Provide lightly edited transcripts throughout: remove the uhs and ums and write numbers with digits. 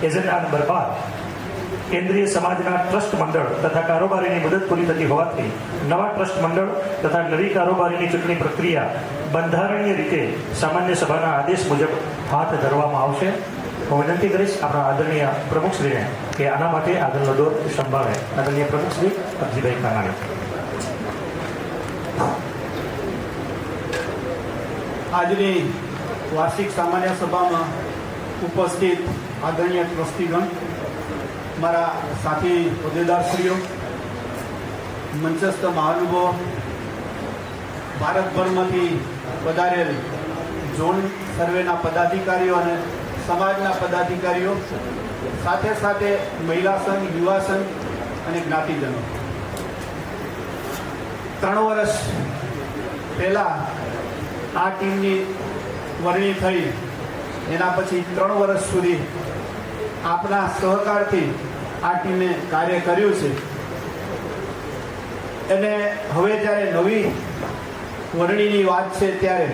Agenda number 12 કેન્દ્રીય સમાજના trust મંડળ તથા કારોબારીની મુદત પૂરી થતી હોવાથી નવા ટ્રસ્ટ મંડળ તથા નવી કારોબારીની ચૂંટણી પ્રક્રિયા બંધારણીય રીતે સામાન્ય સભાના આદેશ મુજબ હાથ ધરવામાં આવશે. હું વિનંતી કરીશ આપણા આદરણીય પ્રમુખશ્રીને કે આના માટે આગળનો દોર સંભાળે. આદરણીય પ્રમુખશ્રી અરજીભાઈ કાનાણી. આજની વાર્ષિક સામાન્ય સભામાં ઉપસ્થિત આદરણીય ટ્રસ્ટીગણ, મારા સાથી હોદ્દેદારશ્રીઓ, મંચસ્થ મહાનુભાવો, ભારતભરમાંથી પધારેલ ઝોન સર્વેના પદાધિકારીઓ અને સમાજના પદાધિકારીઓ, સાથે સાથે મહિલા સંઘ, યુવા સંઘ અને જ્ઞાતિજનો. 3 વર્ષ પહેલાં આ ટીમની વરણી થઈ. એના પછી 3 વર્ષ સુધી આપના સહકારથી આ ટીમે કાર્ય કર્યું છે. અને હવે જ્યારે નવી વરણીની વાત છે ત્યારે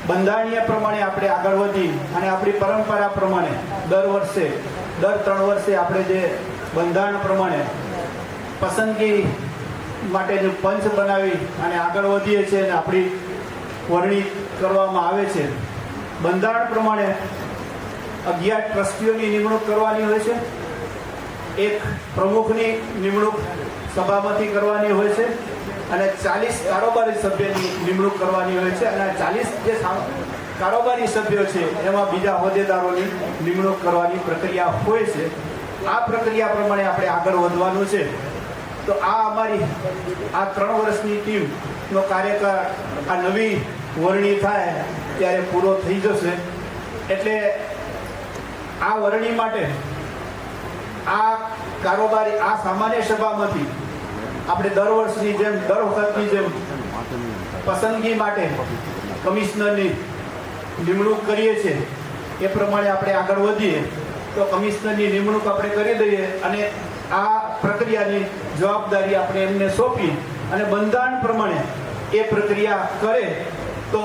બંધારણીય પ્રમાણે આપણે આગળ વધી અને આપણી પરંપરા પ્રમાણે દર 3 વર્ષે આપણે જે બંધારણ પ્રમાણે પસંદગી માટેનું પંચ બનાવી અને આગળ વધીએ છીએ અને આપણી વરણી કરવામાં આવે છે. બંધારણ પ્રમાણે 11 ટ્રસ્ટીઓની નિમણૂક કરવાની હોય છે, એક પ્રમુખની નિમણૂક સભામાંથી કરવાની હોય છે અને 40 કારોબારી સભ્યની નિમણૂક કરવાની હોય છે. અને 40 જે કારોબારી સભ્યો છે એમાં બીજા હોદ્દેદારોની નિમણૂક કરવાની પ્રક્રિયા હોય છે. આ પ્રક્રિયા પ્રમાણે આપણે આગળ વધવાનું છે. તો આ અમારી આ 3 વર્ષની ટીમનો કાર્યકાળ આ નવી વરણી થાય ત્યારે પૂરો થઈ જશે. એટલે આ વરણી માટે આ કારોબારી આ સામાન્ય સભામાંથી આપણે દર વર્ષની જેમ દર વખતની જેમ પસંદગી માટે કમિશનરની નિમણૂક કરીએ છીએ એ પ્રમાણે આપણે આગળ વધીએ તો કમિશનરની નિમણૂક આપણે કરી દઈએ અને આ પ્રક્રિયાની જવાબદારી આપણે એમને સોંપી અને બંધારણ પ્રમાણે એ પ્રક્રિયા કરે તો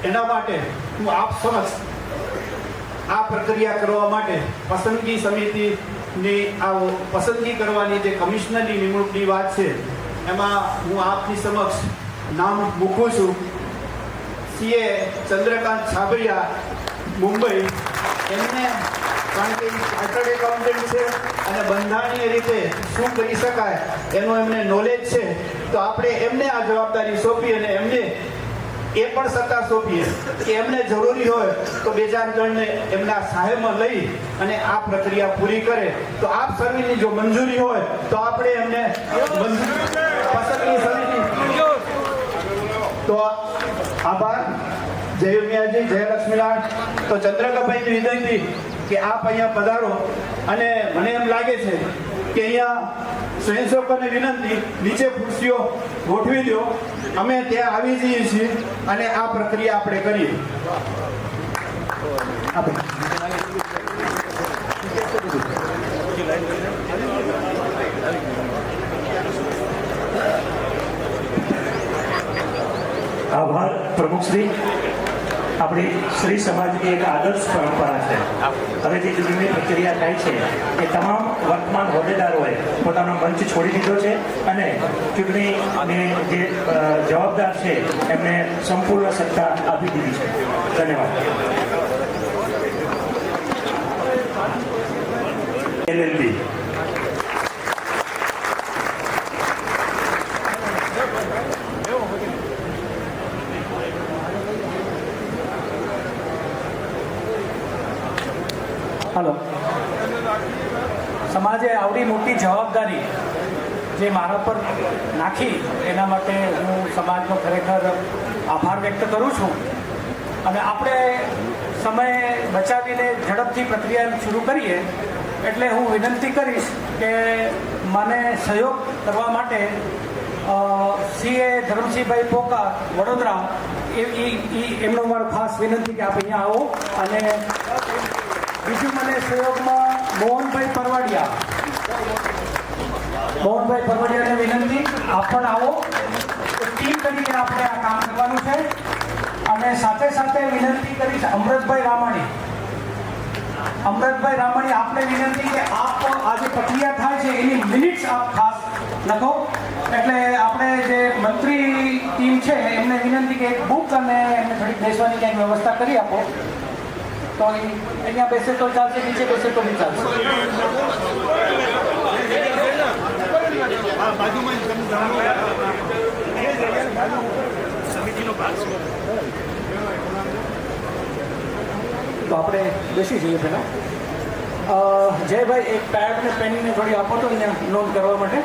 એના માટે હું આપ સમક્ષ આ પ્રક્રિયા કરવા માટે પસંદગી સમિતિની આ પસંદગી કરવાની જે કમિશનરની નિમણૂકની વાત છે એમાં હું આપની સમક્ષ નામ મૂકું છું. CA ચંદ્રકાંત છાબરિયા, મુંબઈ. એમને કારણ કે ચાર્ટર્ડ એકાઉન્ટન્ટ છે અને બંધારણીય રીતે શું કરી શકાય એનું એમને નોલેજ છે, તો આપણે એમને આ જવાબદારી સોંપી અને એમને એ પણ સત્તા સોંપીએ કે એમને જરૂરી હોય તો 2-4 જણને એમના સહાયમાં લઈ અને આ પ્રક્રિયા પૂરી કરે. તો આપ સર્વેની જો મંજૂરી હોય તો આપણે એમને પસંદગી સમિતિ. તો આભાર. જય ઉમિયાજી, જય લક્ષ્મીનારાયણ. તો ચંદ્રકાભાઈની વિનંતી કે આપ અહીંયા પધારો અને મને એમ લાગે છે કે અહીંયા સ્વયંસેવકોને વિનંતી નીચે ખુરશીઓ ગોઠવી દો, અમે ત્યાં આવી જઈએ છીએ અને આ પ્રક્રિયા આપણે કરીએ. આભાર પ્રમુખશ્રી. આપણી શ્રી સમાજની એક આદર્શ પરંપરા છે. હવે જે ચૂંટણીની પ્રક્રિયા થાય છે એ તમામ વર્તમાન હોદ્દેદારોએ પોતાનો મંચ છોડી દીધો છે અને ચૂંટણીની જે જવાબદાર છે એમને સંપૂર્ણ સત્તા આપી દીધી છે. ધન્યવાદ. LLB. હલો. સમાજે આવડી મોટી જવાબદારી જે મારા પર નાખી એના માટે હું સમાજનો ખરેખર આભાર વ્યક્ત કરું છું. અને આપણે સમય બચાવીને ઝડપથી પ્રક્રિયા શરૂ કરીએ એટલે હું વિનંતી કરીશ કે મને સહયોગ કરવા માટે CA ધરમસિંહભાઈ પોકાર, વડોદરા, એમનો મારો ખાસ વિનંતી કે આપ અહીંયા આવો. અને બીજું મને સહયોગમાં મોહનભાઈ પરવડિયાને વિનંતી, આપ પણ આવો. ટીમ તરીકે આપણે આ કામ કરવાનું છે. અને સાથે સાથે વિનંતી કરીશ અમૃતભાઈ રામાણી, અમૃતભાઈ રામણી, આપને વિનંતી કે આપ આ જે પ્રક્રિયા થાય છે એની મિનિટ્સ આપ ખાસ લખો. એટલે આપણે જે મંત્રી ટીમ છે એમને વિનંતી કે એક બુક અને એમને થોડીક બેસવાની ક્યાંક વ્યવસ્થા કરી આપો. તો અહીંયા બેસે તો ચાલશે, નીચે બેસે તો બી ચાલશે. તો આપણે બેસી જઈએ પહેલાં. જયભાઈ, એક પેડ ને પેનને થોડી આપો તો અહીંયા નોંધ કરવા માટે.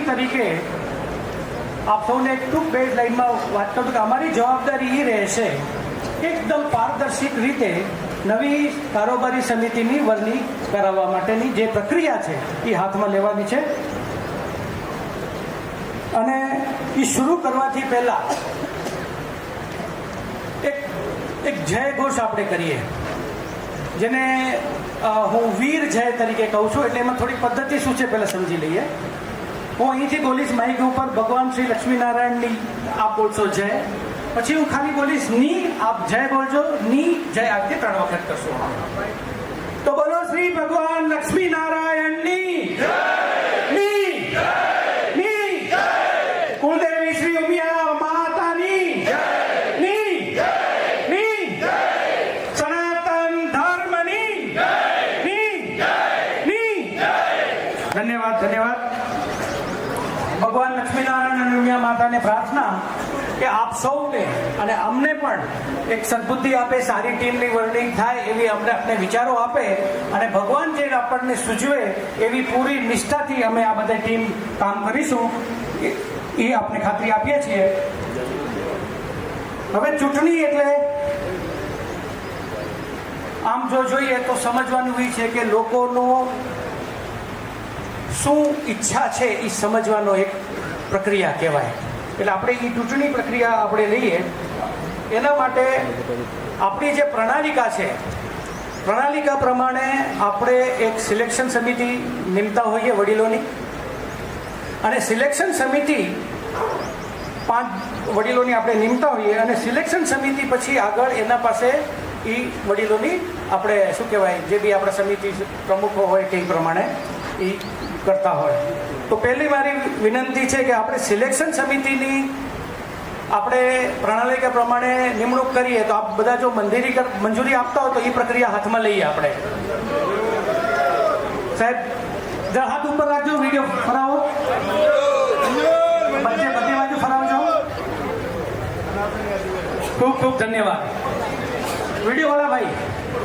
તરીકે આપ સૌને એક ટૂંક બેઝ લાઈનમાં વાત કરું કે અમારી જવાબદારી એ રહેશે એકદમ પારદર્શક રીતે નવી કારોબારી સમિતિની વરણી કરાવવા માટેની જે પ્રક્રિયા છે એ હાથમાં લેવાની છે. અને એ શરૂ કરવાથી પહેલા એક જય ઘોષ આપણે કરીએ, જેને હું વીર જય તરીકે કહું છું. એટલે એમાં થોડી પદ્ધતિ શું છે પહેલાં સમજી લઈએ. હું અહીંથી બોલીશ માઇક ઉપર ભગવાન શ્રી લક્ષ્મીનારાયણની આપ બોલશો જય, પછી હું ખાલી બોલીશ ની, આપ જય બોલજો, ની જય આ રીતે 3 વખત કરશો. તો બોલો શ્રી ભગવાન લક્ષ્મીનારાયણની ની ની કુલદેવી શ્રી ઉમિયા માતાની ની ની સનાતન ધર્મની ની ની. ધન્યવાદ, ધન્યવાદ. ભગવાન લક્ષ્મીનારાયણ અને ઉમિયા માતાને પ્રાર્થના કે આપ સૌને અને અમને પણ એક સદબુદ્ધિ આપે, સારી ટીમની વર્ણિંગ થાય એવી આપણે વિચારો આપે, અને ભગવાન જે આપણને સૂચવે એવી પૂરી નિષ્ઠાથી અમે આ બધા ટીમ કામ કરીશું એ આપણે ખાતરી આપીએ છીએ. હવે ચૂંટણી એટલે આમ જો જોઈએ તો સમજવાનું એ છે કે લોકોનો શું ઈચ્છા છે એ સમજવાનો એક પ્રક્રિયા કહેવાય. એટલે આપણે એ ચૂંટણી પ્રક્રિયા આપણે લઈએ એના માટે આપણી જે પ્રણાલિકા છે, પ્રણાલિકા પ્રમાણે આપણે એક સિલેક્શન સમિતિ નિમતા હોઈએ વડીલોની, અને સિલેક્શન સમિતિ 5 વડીલોની આપણે નિમતા હોઈએ, અને સિલેક્શન સમિતિ પછી આગળ એના પાસે એ વડીલોની આપણે શું કહેવાય જે બી આપણા સમિતિ પ્રમુખો હોય તે પ્રમાણે એ કરતા હોય. તો પહેલી મારી વિનંતી છે કે આપણે સિલેક્શન સમિતિની આપણે પ્રણાલિકા પ્રમાણે નિમણૂક કરીએ તો આપ બધા જો મંજૂરી આપતા હોય તો એ પ્રક્રિયા હાથમાં લઈએ. આપણે સાહેબ જરા હાથ ઉપર રાખજો, વિડીયો ફરાવો, બધી બાજુ ફરાવજો. ખૂબ ખૂબ ધન્યવાદ. વિડીયો વાળા ભાઈ,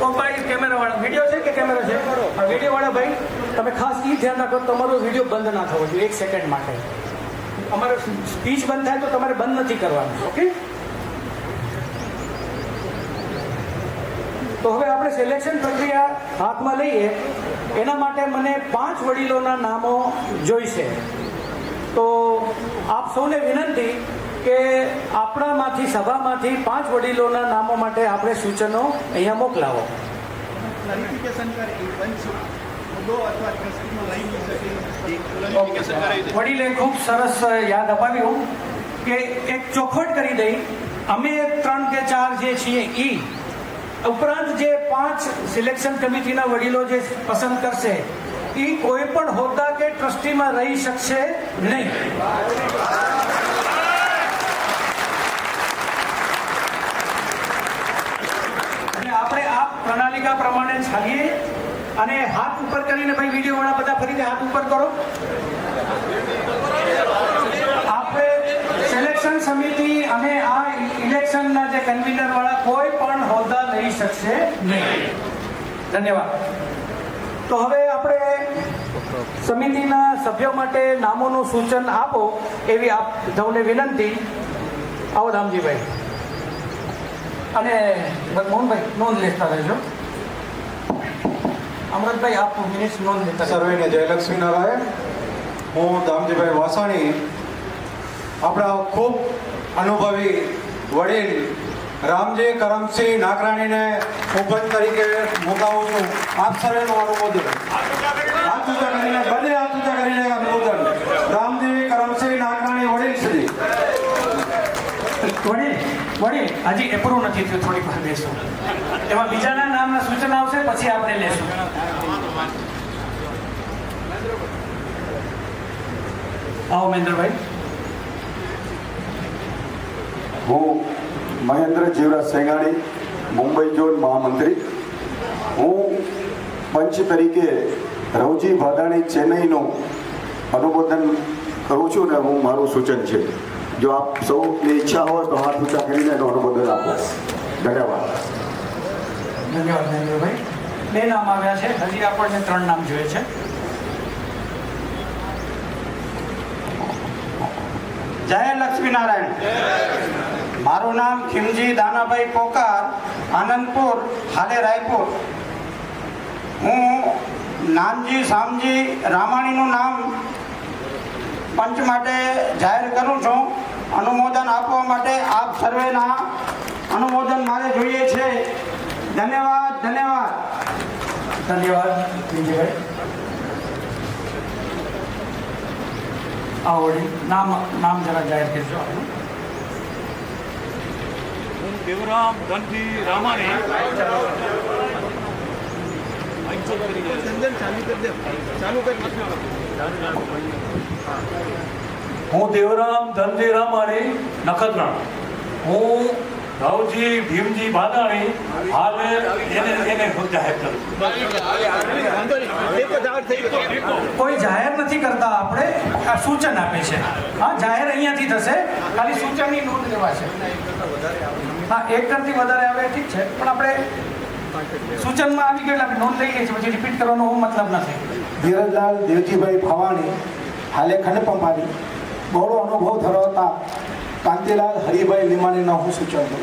ઓ ભાઈ કેમેરા વાળા, વિડીયો છે કે કેમેરો છે? વિડીયો વાળા ભાઈ તમે ખાસ એ ધ્યાન રાખો તમારો વિડીયો બંધ ના થવો જોઈએ 1 સેકન્ડ માટે. અમારો સ્પીચ બંધ થાય તો તમારે બંધ નથી કરવાનું. ઓકે, તો હવે આપણે સિલેક્શન પ્રક્રિયા હાથમાં લઈએ. એના માટે મને 5 વડીલોના નામો જોઈશે. તો આપ સૌને વિનંતી કે આપણામાંથી સભામાંથી 5 વડીલોના નામો માટે આપણે સૂચનો અહીંયા મોકલાવો. વડીલે ખૂબ સરસ યાદ અપાવ્યું કે એક ચોખવટ કરી દઈ. અમે 3 કે 4 જે છીએ એ ઉપરાંત જે 5 સિલેક્શન કમિટીના વડીલો જે પસંદ કરશે એ કોઈ પણ હોદ્દા કે ટ્રસ્ટીમાં રહી શકશે નહીં. આપણે આ પ્રણાલિકા પ્રમાણે ચાલીએ. અને હાથ ઉપર કરીને ભાઈ વિડીયો વાળા બધા ફરીને હાથ ઉપર કરો. આપણે સિલેક્શન સમિતિ અને આ ઇલેક્શનના જે કન્વીનર વાળા કોઈ પણ હોદ્દા લઈ શકશે નહીં. ધન્યવાદ. તો હવે આપણે સમિતિના સભ્યો માટે નામોનું સૂચન આપો એવી આપ સૌને વિનંતી. આવો રામજીભાઈ અને મોહનભાઈ નોંધ લેતા રહેજો. અમૃતભાઈ આપ મિનિટ્સ નોંધ લેતા. સર્વેને જય લક્ષ્મીનારાયણ. હું દામજીભાઈ વાસાણી આપણા ખૂબ અનુભવી વડીલ રામજી કરમસિંહ નાકરાણીને ઉપન તરીકે મુકાવું છું. આપ સર્વેનું અનુમોદન હાથ ઊંચા કરીને, બંને હાથ ઊંચા કરીને અનુમોદન. રામજી કરમસિંહ નાકરાણી વડીલ શ્રી. વડીલ હજી એપ્રુવ નથી થયું, થોડીક વાર બેસો. એમાં બીજાના નામના સૂચન આવશે, પછી આપણે લેશું. આવો મહેન્દ્રભાઈ. હું મહેન્દ્ર જીવરાજ સેંગાણી, મુંબઈ ઝોન મહામંત્રી. હું પંચ તરીકે રવજી ભાદાણી ચેન્નઈનું અનુમોદન કરું છું ને હું મારું સૂચન છે. જો આપ સૌની ઈચ્છા હોય તો હાથ ઊંચા કરીને એનું અનુમોદન આપો. ધન્યવાદ. ધન્યવાદ મહેન્દ્રભાઈ. 2 નામ આવ્યા છે, હજી આપણને 3 નામ જોઈએ છે. જય લક્ષ્મીનારાયણ. મારું નામ ખીમજી દાનાભાઈ પોકાર, આનંદપુર, હાલે રાયપુર. હું નાનજી શામજી રામાણીનું નામ પંચ માટે જાહેર કરું છું. અનુમોદન આપવા માટે આપ સર્વેના અનુમોદન મારે જોઈએ છે. ધન્યવાદ. ધન્યવાદ. ધન્યવાદ વિજયભાઈ. આવો વળી. નામ જરા જાહેર કરજો આપણું. દેવરામ ધનજી રામાણી હું દેવરામ ધનજી રામાણી નખત્રાણા. હું રાવજી ભીમજી બાદાણી હાલે એને જાહેર કરું. કોઈ જાહેર નથી કરતા, આપણે આ સૂચન આપે છે. હા, જાહેર અહીંયાથી થશે, ખાલી સૂચનની નોંધ લેવાશે. હા, 1 કરતી વધારે આવે ઠીક છે, પણ આપણે સૂચનમાં આવી ગયેલા આપણે નોંધ લઈ લઈએ છીએ, પછી રિપીટ કરવાનો મતલબ નથી. ધીરજલાલ દેવજીભાઈ ભવાણી, હાલે ખંડપંપારી. બહોળો અનુભવ ધરાવતા કાંતિલાલ હરિભાઈ લીમાણીનો હું સૂચન કરું.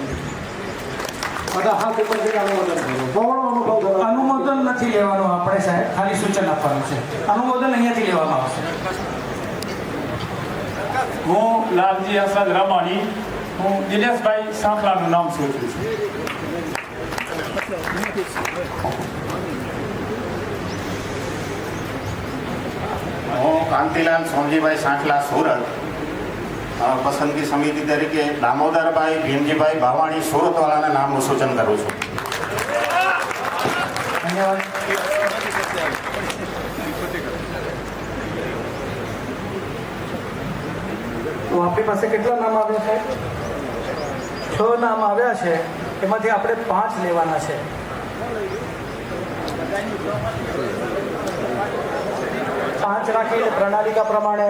બધા હાથ ઉપર જઈને અનુમોદન કરો. બહોળો અનુભવ ધરાવતા. અનુમોદન નથી લેવાનું આપણે સાહેબ, ખાલી સૂચન આપવાનું છે. અનુમોદન અહીંયાથી લેવામાં આવશે. હું લાલજી આસાદ રામાણી. હું દિનેશભાઈ સાંકલાનું નામ સૂચવું છું. હું કાંતિલાલ સોમજીભાઈ સાંકલા સુરત, પસંદગી સમિતિ તરીકે દામોદરભાઈ ભીમજીભાઈ ભાવાણી સુરતવાળાના નામનું સૂચન કરું છું. ધન્યવાદ. તો આપણી પાસે કેટલા નામ આવ્યા છે? 6 નામ આવ્યા છે, એમાંથી આપણે 5 લેવાના છે. પાંચ રાખીએ પ્રણાલિકા પ્રમાણે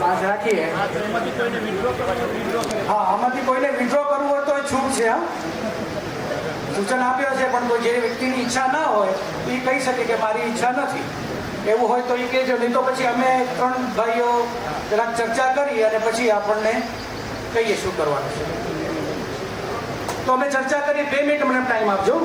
5 રાખીએ. હા, આમાંથી કોઈને વિડ્રો કરવું હોય તો એ છૂટ છે. હા, સૂચન આપ્યો છે, પણ કોઈ જે વ્યક્તિની ઈચ્છા ના હોય એ કહી શકે કે મારી ઈચ્છા નથી. એવું હોય તો એ કહેજો, નહીં તો પછી અમે 3 ભાઈઓ જરાક ચર્ચા કરી અને પછી આપણને કહીએ શું કરવાનું છે. તો અમે ચર્ચા કરી. 2 મિનિટ મને ટાઈમ આપજો.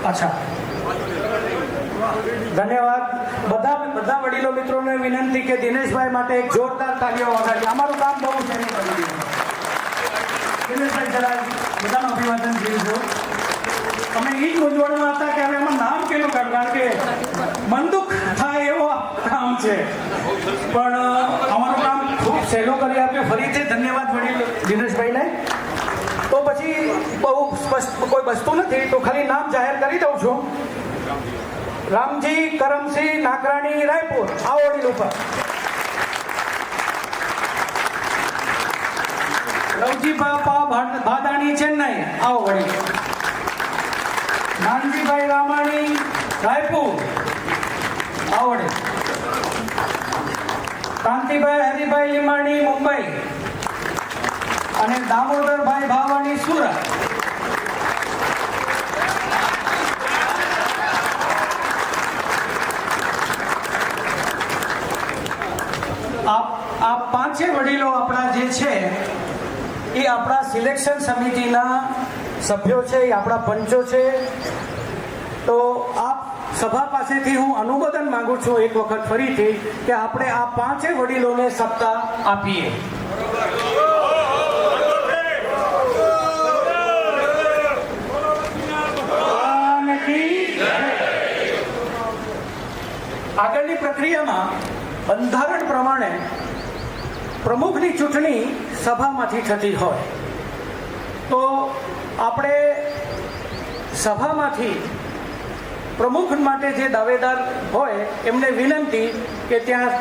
અચ્છા, ધન્યવાદ. બધા વડીલો મિત્રોને વિનંતી કે દિનેશભાઈ માટે એક જોરદાર તાળીઓ વગાડીએ. અમારું કામ બહુ છે. દિનેશભાઈ જરા બધાનું અભિવાદન જીવજો. અમે એ જ મૂંઝવણમાં હતા કે હવે એમાં નામ કેનું કાઢવું, કારણ કે બંદૂક થાય એવો કામ છે, પણ અમારું કામ ખૂબ સહેલું કરી આપ્યું. ફરીથી ધન્યવાદ વડીલ દિનેશભાઈને. તો પછી બહુ સ્પષ્ટ કોઈ વસ્તુ નથી, તો ખાલી નામ જાહેર કરી દઉં છું. રામજી કરમસિંહ નાકરાણી, રાયપુર. આવો વડીલ ઉપર. રવજી બાપા ભાદાણી, ચેન્નઈ. આવો વડીલ. નાનજીભાઈ રામાણી, રાયપુર. આવો વડીલ. કાંતિભાઈ હરિભાઈ લીમાણી મુંબઈ અને દામોદરભાઈ ભાવાણી સુરત. આ પાંચે વડીલો આપણા જે છે એ આપણા સિલેક્શન સમિતિના સભ્યો છે, એ આપણા પંચો છે. તો આપ સભા પાસેથી હું અનુમોદન માંગુ છું એક વખત ફરીથી કે આપણે આ પાંચે વડીલોને સત્તા આપીએ. આગળની પ્રક્રિયામાં બંધારણ પ્રમાણે પ્રમુખની ચૂંટણી સભામાંથી થતી હોય તો આપણે સભામાંથી પ્રમુખ માટે જે દાવેદાર હોય એમને વિનંતી કે ત્યાં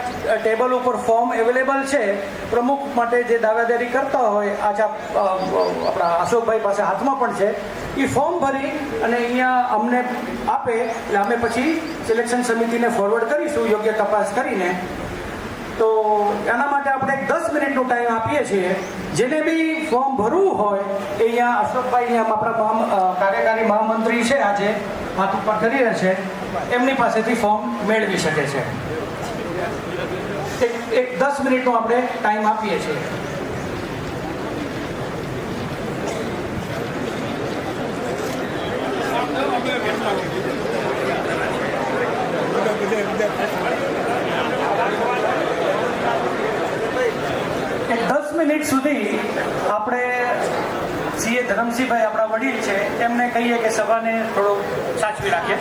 ટેબલ ઉપર ફોર્મ અવેલેબલ છે. પ્રમુખ માટે જે દાવેદારી કરતા હોય આપણા અશોકભાઈ પાસે હાથમાં પણ છે, એ ફોર્મ ભરી અને અહીંયા અમને આપે એટલે અમે પછી સિલેક્શન સમિતિને ફોરવર્ડ કરીશું યોગ્ય તપાસ કરીને. તો એના માટે આપણે 10 મિનિટનો ટાઈમ આપીએ છીએ. જેને બી ફોર્મ ભરવું હોય એ અહીંયા અશોકભાઈ અહીંયા આપણા કાર્યકારી મહામંત્રી છે, આજે હાથ ઉપર કરી રહ્યા છે, એમની પાસેથી ફોર્મ મેળવી શકે છે. એક 10 મિનિટનો આપણે ટાઈમ આપીએ છીએ. એક 10 મિનિટ સુધી આપણે સીએ ધરમસિંહભાઈ આપણા વડીલ છે એમને કહીએ કે સભાને થોડો સાચવી રાખીએ.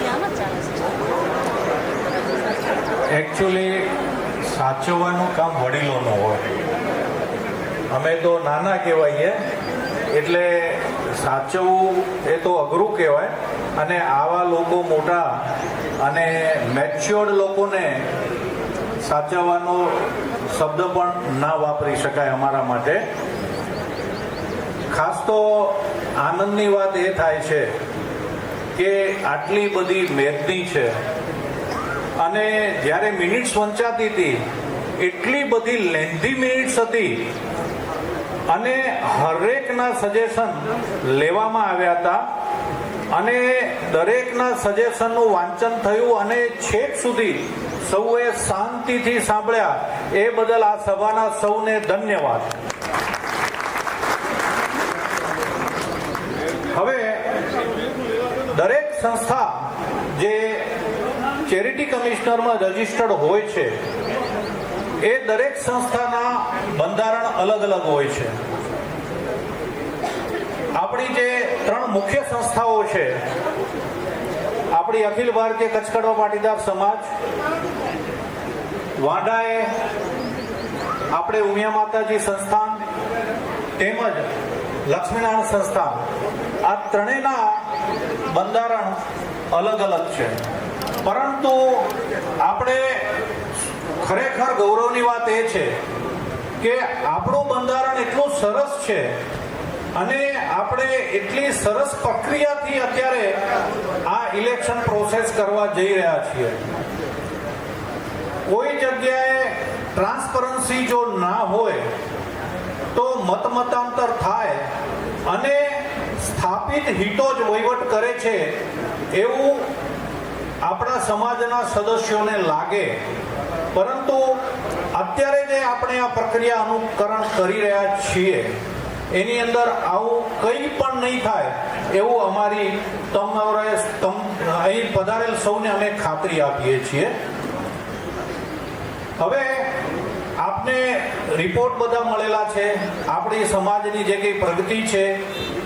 એકચ્યુઅલી સાચવવાનું કામ વડીલોનું હોય. અમે તો નાના કહેવાઈએ એટલે સાચવવું એ તો અઘરું કહેવાય. અને આવા લોકો મોટા અને મેચ્યોર્ડ લોકોને સાચવવાનો શબ્દ પણ ના વાપરી શકાય અમારા માટે. ખાસ તો આનંદની વાત એ થાય છે કે આટલી બધી મેદની છે અને જ્યારે મિનિટ્સ વંચાતી હતી એટલી બધી લેન્ધી મિનિટ્સ હતી અને હરેકના સજેશન લેવામાં આવ્યા હતા અને દરેકના સજેશનનું વાંચન થયું અને છેક સુધી સૌએ શાંતિથી સાંભળ્યા. એ બદલ આ સભાના સૌને ધન્યવાદ. હવે દરેક સંસ્થા જે ચેરિટી કમિશનરમાં રજિસ્ટર્ડ હોય છે એ દરેક સંસ્થાના બંધારણ અલગ અલગ હોય છે. આપણી જે 3 મુખ્ય સંસ્થાઓ છે, આપણી અખિલ ભારતીય કચ્છકડવા પાટીદાર સમાજ, વાંડાએ આપણે ઉમિયા માતાજી સંસ્થાન તેમજ લક્ષ્મીનારાયણ સંસ્થાન, આ ત્રણેયના બંધારણ અલગ અલગ છે. પરંતુ આપણે ખરેખર ગૌરવની વાત એ છે કે આપણું બંધારણ એટલું સરસ છે અને આપણે એટલી સરસ પ્રક્રિયાથી અત્યારે આ ઇલેક્શન પ્રોસેસ કરવા જઈ રહ્યા છીએ. કોઈ જગ્યાએ ટ્રાન્સપરન્સી જો ના હોય તો મતાંતર થાય અને સ્થાપિત હિતો જ વહીવટ કરે છે એવું આપણા સમાજના સદસ્યોને લાગે. પરંતુ અત્યારે જે આપણે આ પ્રક્રિયા અનુકરણ કરી રહ્યા છીએ એની અંદર આવું કંઈ પણ નહીં થાય એવું અમારી અહીં પધારેલ સૌને અમે ખાતરી આપીએ છીએ. હવે આપને રિપોર્ટ બધા મળેલા છે, આપણી સમાજની જે કંઈ પ્રગતિ છે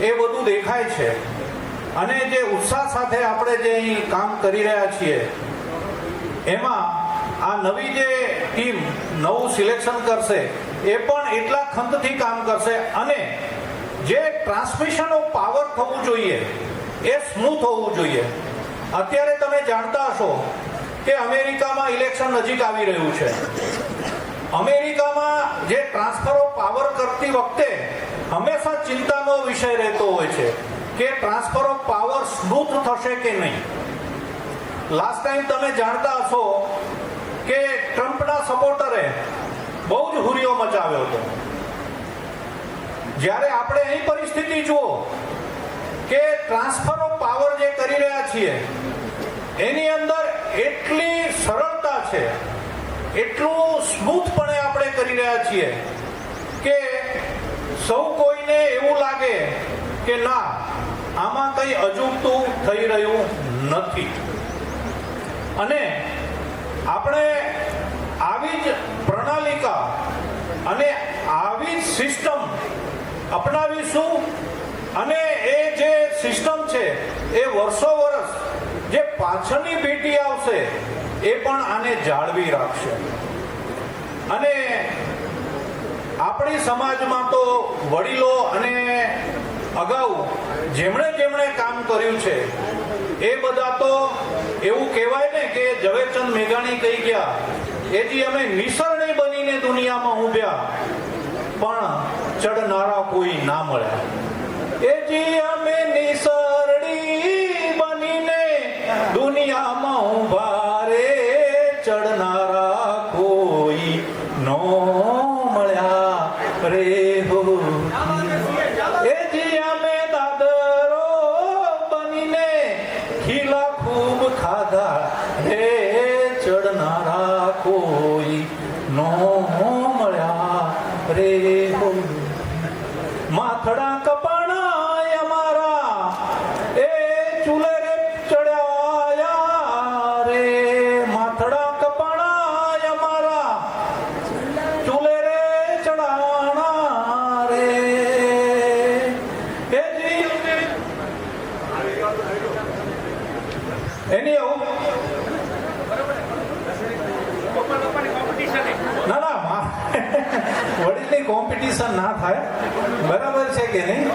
એ બધું દેખાય છે અને જે ઉત્સાહ સાથે આપણે જે અહીં કામ કરી રહ્યા છીએ એમાં આ નવી જે ટીમ નવું સિલેક્શન કરશે એ પણ એટલા ખંતથી કામ કરશે અને જે ટ્રાન્સમિશન ઓફ પાવર થવું જોઈએ એ સ્મૂથ હોવું જોઈએ. અત્યારે તમે જાણતા હશો કે અમેરિકામાં ઇલેક્શન નજીક આવી રહ્યું છે. અમેરિકામાં જે ટ્રાન્સફર ઓફ પાવર કરતી વખતે હંમેશા ચિંતાનો વિષય રહેતો હોય છે કે ટ્રાન્સફર ઓફ પાવર સ્મૂથ થશે કે નહીં. લાસ્ટ ટાઈમ તમે જાણતા હશો કે ટ્રમ્પના સપોર્ટરે બહુ જ હુરિયો મચાવ્યો હતો. જ્યારે આપણે અહીં પરિસ્થિતિ જુઓ કે ટ્રાન્સફર ઓફ પાવર જે કરી રહ્યા છીએ એની અંદર એટલી સરળતા છે, એટલું સ્મૂથપણે આપણે કરી રહ્યા છીએ કે સૌ કોઈને એવું લાગે કે ના, આમાં કંઈ અજુગતું થઈ રહ્યું નથી. અને આપણે આવી જ પ્રણાલિકા અને આવી જ સિસ્ટમ અપનાવીશું અને એ જે સિસ્ટમ છે એ વર્ષો વર્ષ જે પાછળની પેઢી આવશે એ પણ આને જાળવી રાખશે. અને આપણી સમાજમાં તો વડીલો અને અગાઉ જેમણે કામ કર્યું છે એ બધા તો એવું કહેવાય ને કે ઝવેરચંદ મેઘાણી કહી ગયા, એજી અમે નિસરણી બનીને દુનિયામાં ઊભ્યા પણ ચડનારા કોઈ ના મળ્યા. એજી અમે નિસરણી બનીને દુનિયામાં ઊભા રે, ચડનારા કોઈ નો મળ્યા રે હો. એજી અમે દાદરો બનીને ખીલા ખૂબ ખાધા રે, ચડનારા કોઈ નો મળ્યા રે હો. માથડા કપાણા અમારા એ ચૂલે રે ચડ્યા રે, માથડા કપાણા અમારા ચૂલે રે ચડાણા રે. એની ના વડીલની કોમ્પિટિશન ના થાય, બરાબર છે કે નહીં?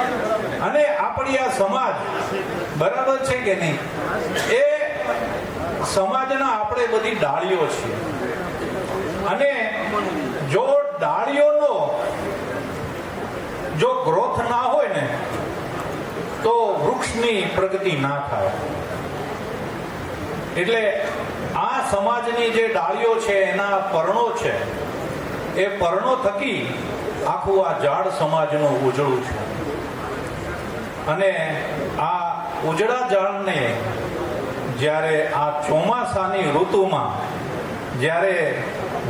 અને આપણી આ સમાજ બરાબર છે કે નહીં? એ સમાજના આપણે બધી ડાળીઓ છીએ અને જો ડાળીઓનો જો ગ્રોથ ના હોય ને તો વૃક્ષની પ્રગતિ ના થાય. એટલે આ સમાજની જે ડાળીઓ છે એના પર્ણો છે, એ પર્ણો થકી આખું આ ઝાડ સમાજનું ઉજળું છે. અને આ ઉજળા ઝાડને જ્યારે આ ચોમાસાની ઋતુમાં જ્યારે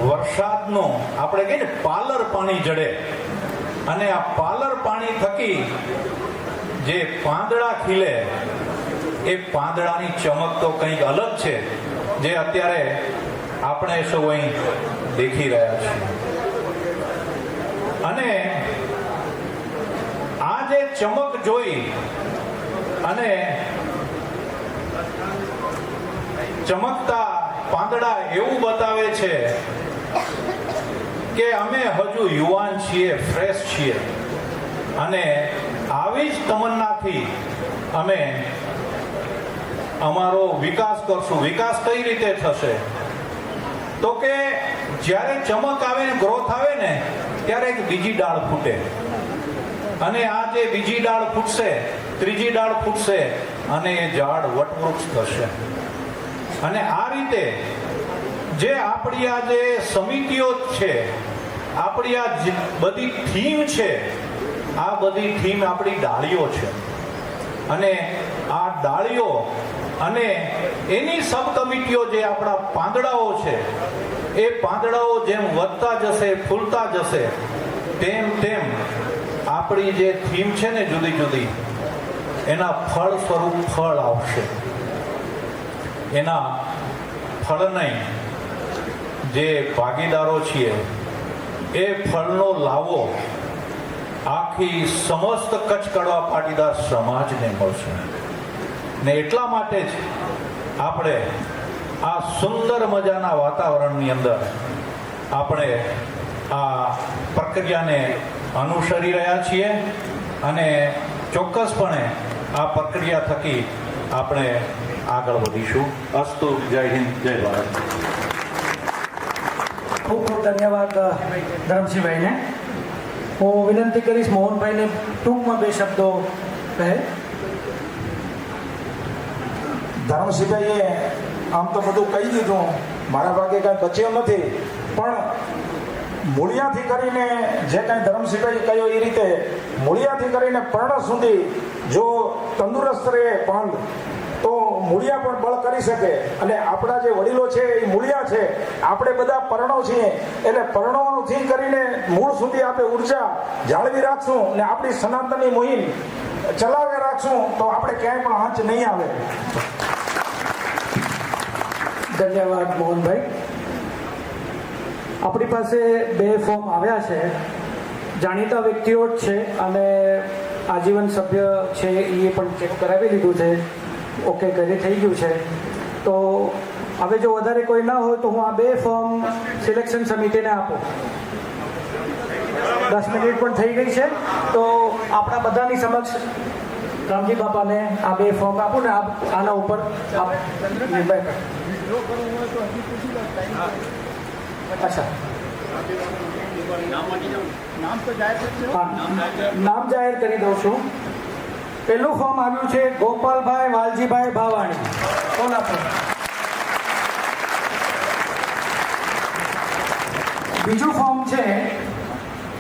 વરસાદનું આપણે કહીએ ને પાલર પાણી જડે અને આ પાલર પાણી થકી જે પાંદડા ખીલે, એ પાંદડાની ચમક તો કંઈક અલગ છે જે અત્યારે આપણે સૌ અહીં દેખી રહ્યા છીએ. અને આ જે ચમક જોઈ અને ચમકતા પાંદડા એવું બતાવે છે કે અમે હજુ યુવાન છીએ, ફ્રેશ છીએ અને આવી જ તમન્નાથી અમે અમારો વિકાસ કરશું. વિકાસ કઈ રીતે થશે? તો કે જ્યારે ચમક આવે ને ગ્રોથ આવે ને ત્યારે એક બીજી ડાળ ફૂટે અને આ જે બીજી ડાળ ફૂટશે, ત્રીજી ડાળ ફૂટશે અને એ ઝાડ વટવૃક્ષ થશે. અને આ રીતે જે આપણી આ જે સમિતિઓ છે, આપણી આ બધી થીમ છે, આ બધી થીમ આપણી ડાળીઓ છે. અને આ ડાળીઓ અને એની સબ કમિટીઓ જે આપણા પાંદડાઓ છે, એ પાંદડાઓ જેમ વધતા જશે, ફૂલતા જશે, તેમ તેમ આપણી જે થીમ છે ને જુદી જુદી, એના ફળ સ્વરૂપ ફળ આવશે. એના ફળ નહીં, જે ભાગીદારો છીએ એ ફળનો લાવો આખી સમસ્ત કચ્છ કડવા પાટીદાર સમાજને મળશે. ને એટલા માટે જ આપણે આ સુંદર મજાના વાતાવરણની અંદર આપણે આ પ્રક્રિયાને અનુસરી રહ્યા છીએ અને ચોક્કસપણે આ પ્રક્રિયા થકી આપણે આગળ વધીશું. અસ્તુ. જય હિન્દ, જય ભારત. ખૂબ ખૂબ ધન્યવાદ ધરમસિંહભાઈને. હું વિનંતી કરીશ મોહનભાઈને ટૂંકમાં બે શબ્દો કહે. ધરમસિંહભાઈએ આમ તો બધું કહી દીધું, મારા ભાગે કાંઈ બચ્યું નથી, પણ મૂળિયાથી કરીને જે કાંઈ ધર્મસિંહભાઈ કહ્યું એ રીતે મૂળિયાથી કરીને પર્ણ સુધી જો તંદુરસ્ત રહે પંથ તો મૂળિયા પણ બળ કરી શકે. અને આપણા જે વડીલો છે એ મૂળિયા છે, આપણે બધા પર્ણો છીએ, એટલે પર્ણોથી કરીને મૂળ સુધી આપણે ઉર્જા જાળવી રાખશું અને આપણી સનાતનની મુહિમ ચલાવી રાખશું તો આપણે ક્યાંય પણ આંચ નહીં આવે. ધન્યવાદ મોહનભાઈ. આપણી પાસે 2 ફોર્મ આવ્યા છે. જાણીતા વ્યક્તિઓ જ છે અને આજીવન સભ્ય છે એ પણ ચેક કરાવી લીધું છે, ઓકે કરી થઈ ગયું છે. તો હવે જો વધારે કોઈ ના હોય તો હું આ 2 ફોર્મ સિલેક્શન સમિતિને આપું. 10 મિનિટ પણ થઈ ગઈ છે તો આપણા બધાની સમક્ષ રામજી બાપાને આ 2 ફોર્મ આપું ને આના ઉપર નિર્ણય કરો. અચ્છા, નામ જાહેર કરી દઉં છું. પહેલું ફોર્મ આવ્યું છે ગોપાલભાઈ વાલજીભાઈ ભાવાણી, કોલ્હાપુર. બીજું ફોર્મ છે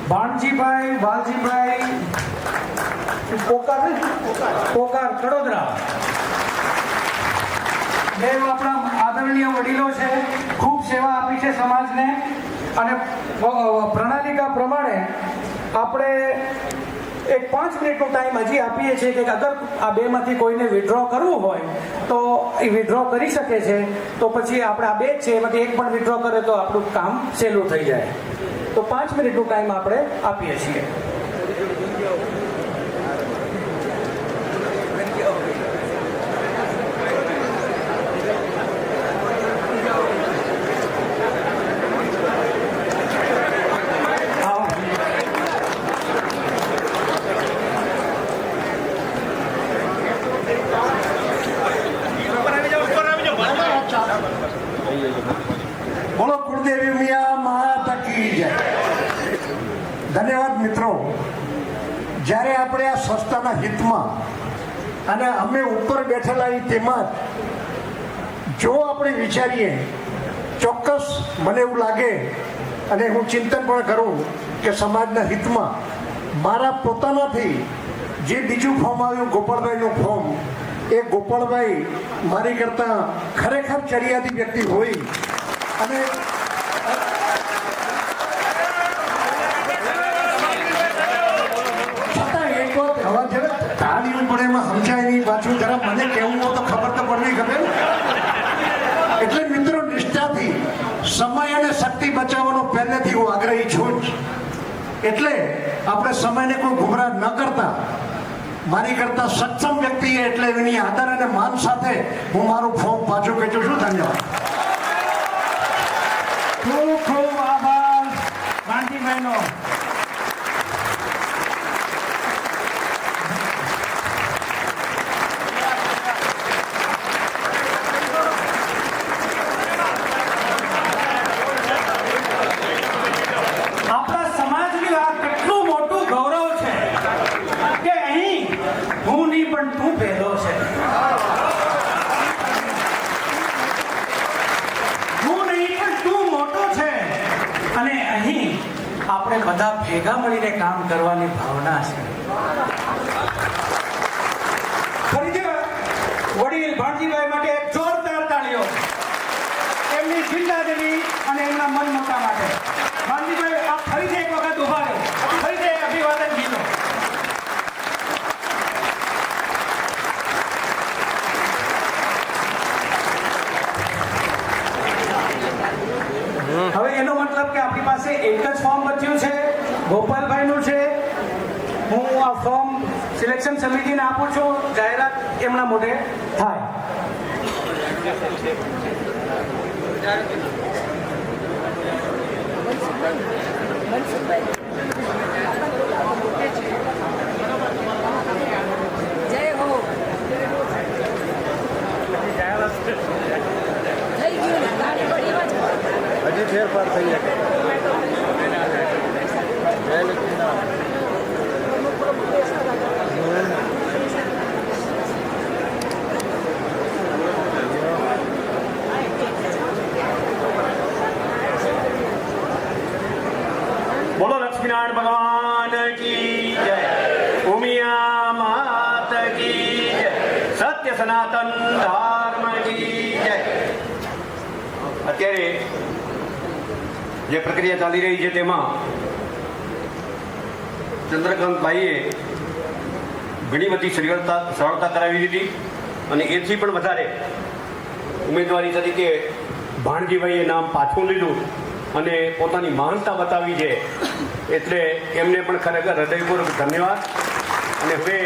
ભાણજીભાઈ વાલજીભાઈ પોકાર, વડોદરા. બે આપણા આદરણીય વડીલો છે, ખૂબ સેવા આપી છે સમાજને અને પ્રણાલિકા પ્રમાણે આપણે એક 5 મિનિટનો ટાઈમ હજી આપીએ છીએ કે અગર આ 2માંથી કોઈને વિડ્રો કરવું હોય તો એ વિડ્રો કરી શકે છે. તો પછી આપણે આ 2 જ છે એમાંથી એક પણ વિડ્રો કરે તો આપણું કામ સહેલું થઈ જાય. તો 5 મિનિટનો ટાઈમ આપણે આપીએ છીએ. બોલો કુળદેવી મિયા માતા કી જય. ધન્યવાદ મિત્રો. જ્યારે આપણે આ સંસ્થાના હિતમાં અને અમે ઉપર બેઠેલા તેમાં જો આપણે વિચારીએ, ચોક્કસ મને એવું લાગે અને હું ચિંતન પણ કરું કે સમાજના હિતમાં મારા પોતાનાથી જે બીજું ફોર્મ આવ્યું ગોપાલભાઈનું ફોર્મ, એ ગોપાલભાઈ મારી કરતા ખરેખર ચડિયાતી વ્યક્તિ હોય અને છતાં એક વાત હવા જરા તાળીઓ પડે એમાં સમજાય નહીં, પાછું જરા મને કેવું હોય તો ખબર તો પડવી ખબર. એટલે મિત્રો નિષ્ઠાથી સમય અને શક્તિ બચાવવાનો પહેલેથી હું આગ્રહી છું જ. એટલે આપણે સમયને કોઈ ગુમરાહ ન કરતા મારી કરતા સક્ષમ વ્યક્તિ એટલે એની આદર અને માન સાથે હું મારું ફોર્મ પાછું ખેંચું છું. ધન્યવાદ. ખૂબ ખૂબ આભાર ગાંધીભાઈનો. આપણા સમાજની આ કેટલું મોટું ગૌરવ છે કે અહીં હું નહીં પણ તું પહેલો છે. હું નહીં પણ તું મોટો છે અને અહીં આપણે બધા ભેગા મળીને કામ કરવાની ભાવના છે. ફરીથી વડીલ ભાણજીભાઈ માટે એક જોરદાર તાળીઓ એમની જિંદાદિલી અને એમના મન મક્કા માટે. ભાણજીભાઈ આપ ફરીથી એક વખત ઉભા રહો, ફરીથી અભિવાદન ગીતો. હવે એનો મતલબ કે આપણી પાસે એક જ ફોર્મ બચ્યું છે, ગોપાલભાઈનું છે. હું આ ફોર્મ સિલેક્શન સમિતિને આપું છું, જાહેરાત એમના મોઢે થાય. જય હો. થઈ ગયું ને ગાડી પડી એમાં જ. હજી ફેરફાર થઈ જાય. સનાતન ધર્મ કી જય. અત્યારે જે પ્રક્રિયા ચાલી રહી છે તેમાં ચંદ્રકાંતભાઈએ ઘણી બધી સરળતા કરાવી દીધી અને એથી પણ વધારે ઉમેદવારી તરીકે ભાણજીભાઈએ નામ પાછું લીધું અને પોતાની મહાનતા બતાવી છે, એટલે એમને પણ ખરેખર હૃદયપૂર્વક ધન્યવાદ. અને હવે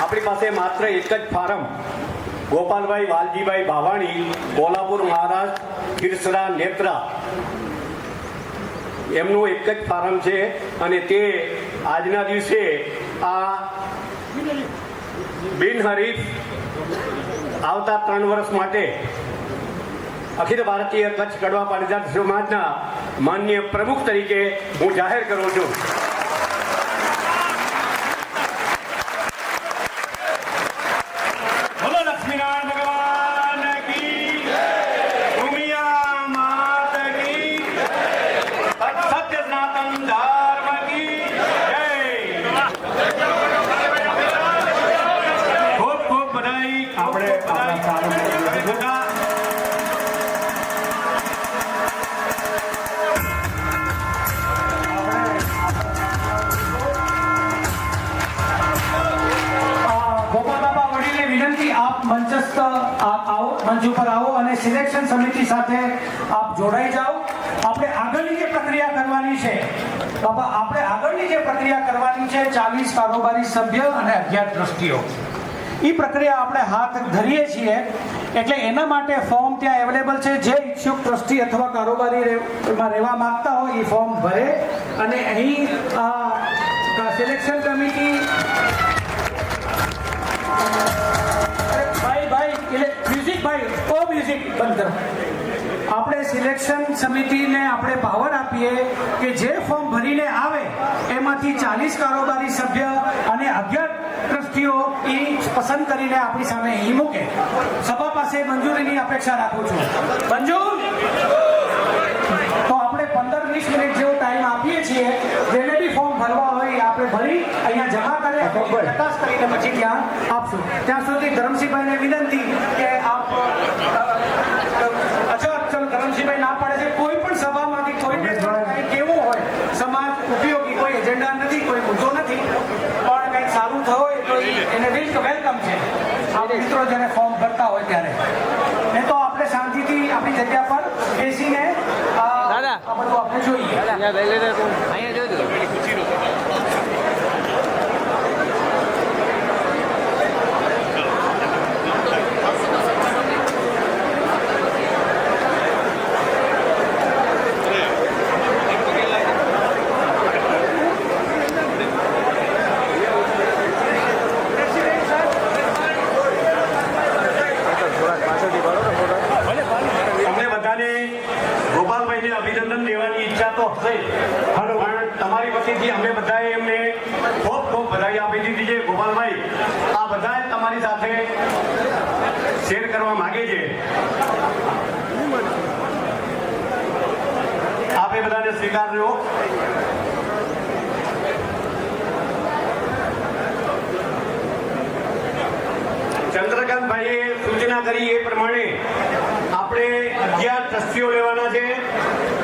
આપણી પાસે માત્ર એક જ ફારમ ગોપાલભાઈ વાલજીભાઈ ભાવાણી, કોલ્હાપુર, મહારાષ્ટ્ર, ખીરસરા, નેત્રા, એમનું એક જ ફારમ છે અને તે આજના દિવસે આ બિનહરીફ આવતા 3 વર્ષ માટે અખિલ ભારતીય કચ્છ કડવા પાટીદાર સમાજના માનનીય પ્રમુખ તરીકે હું જાહેર કરું છું. બોલો લક્ષ્મીનારાયણ ભગવાન કી જય. ઉમિયા માત કી જય. સત્ય સનાતન ધર્મ કી જય. ખૂબ ખૂબ બધાઈ. આપણે મંચસ્થ આવો, મંચ ઉપર આવો અને સિલેક્શન સમિતિ સાથે આપ જોડાઈ જાઓ. આપણે આગળની જે પ્રક્રિયા કરવાની છે, આપણે આગળની જે પ્રક્રિયા કરવાની છે 40 કારોબારી સભ્ય અને 11 ટ્રસ્ટીઓ, એ પ્રક્રિયા આપણે હાથ ધરીએ છીએ. એટલે એના માટે ફોર્મ ત્યાં અવેલેબલ છે. જે ઈચ્છુક ટ્રસ્ટી અથવા કારોબારીમાં રહેવા માંગતા હોય એ ફોર્મ ભરે અને અહીં સિલેક્શન કમિટી મ્યુઝિક બંધ કરો. આપણે સિલેક્શન સમિતિને આપણે પાવર આપીએ કે જે ફોર્મ ભરીને આવે એમાંથી 40 કારોબારી સભ્ય અને 11 ટ્રસ્ટીઓ એ પસંદ કરીને આપણી સામે અહીં મૂકે. સભા પાસે મંજૂરીની અપેક્ષા રાખું છું. મંજૂર? તો આપણે 15-20 મિનિટ જેવો ટાઈમ આપીએ છીએ. જેને બી ફોર્મ ભરવા હોય આપણે ભરી અહીંયા જમા કરે, તપાસ કરીને પછી ત્યાં આપશું. ત્યાં સુધી ધરમસિંહભાઈને વિનંતી કે આપ ધરમસિંહભાઈ ના પાડે છે કોઈ પણ સભામાંથી કોઈને કંઈ કેવું હોય, સમાજ ઉપયોગી કોઈ એજન્ડા નથી, કોઈ મુદ્દો નથી, પણ કંઈક સારું થયું તો એને વેલકમ છે. આ મિત્રો જ્યારે ફોર્મ ભરતા હોય ત્યારે ને તો આપણે શાંતિથી આપણી જગ્યા પર બેસીને આ બધું આપણે જોઈએ. અભિનંદન દેવાની ઈચ્છા તો હશે, પણ તમારી વતીથી અમે બધાએ એમને ખૂબ ખૂબ બધાઈ આપી દીધી છે. ગોપાલભાઈ આ બધા તમારી સાથે શેર કરવા માંગે છે. આપે બધાને સ્વીકારજો. ચંદ્રકાંતભાઈએ સૂચના કરી એ પ્રમાણે આપણે 11 ટ્રસ્ટીઓ લેવાના છે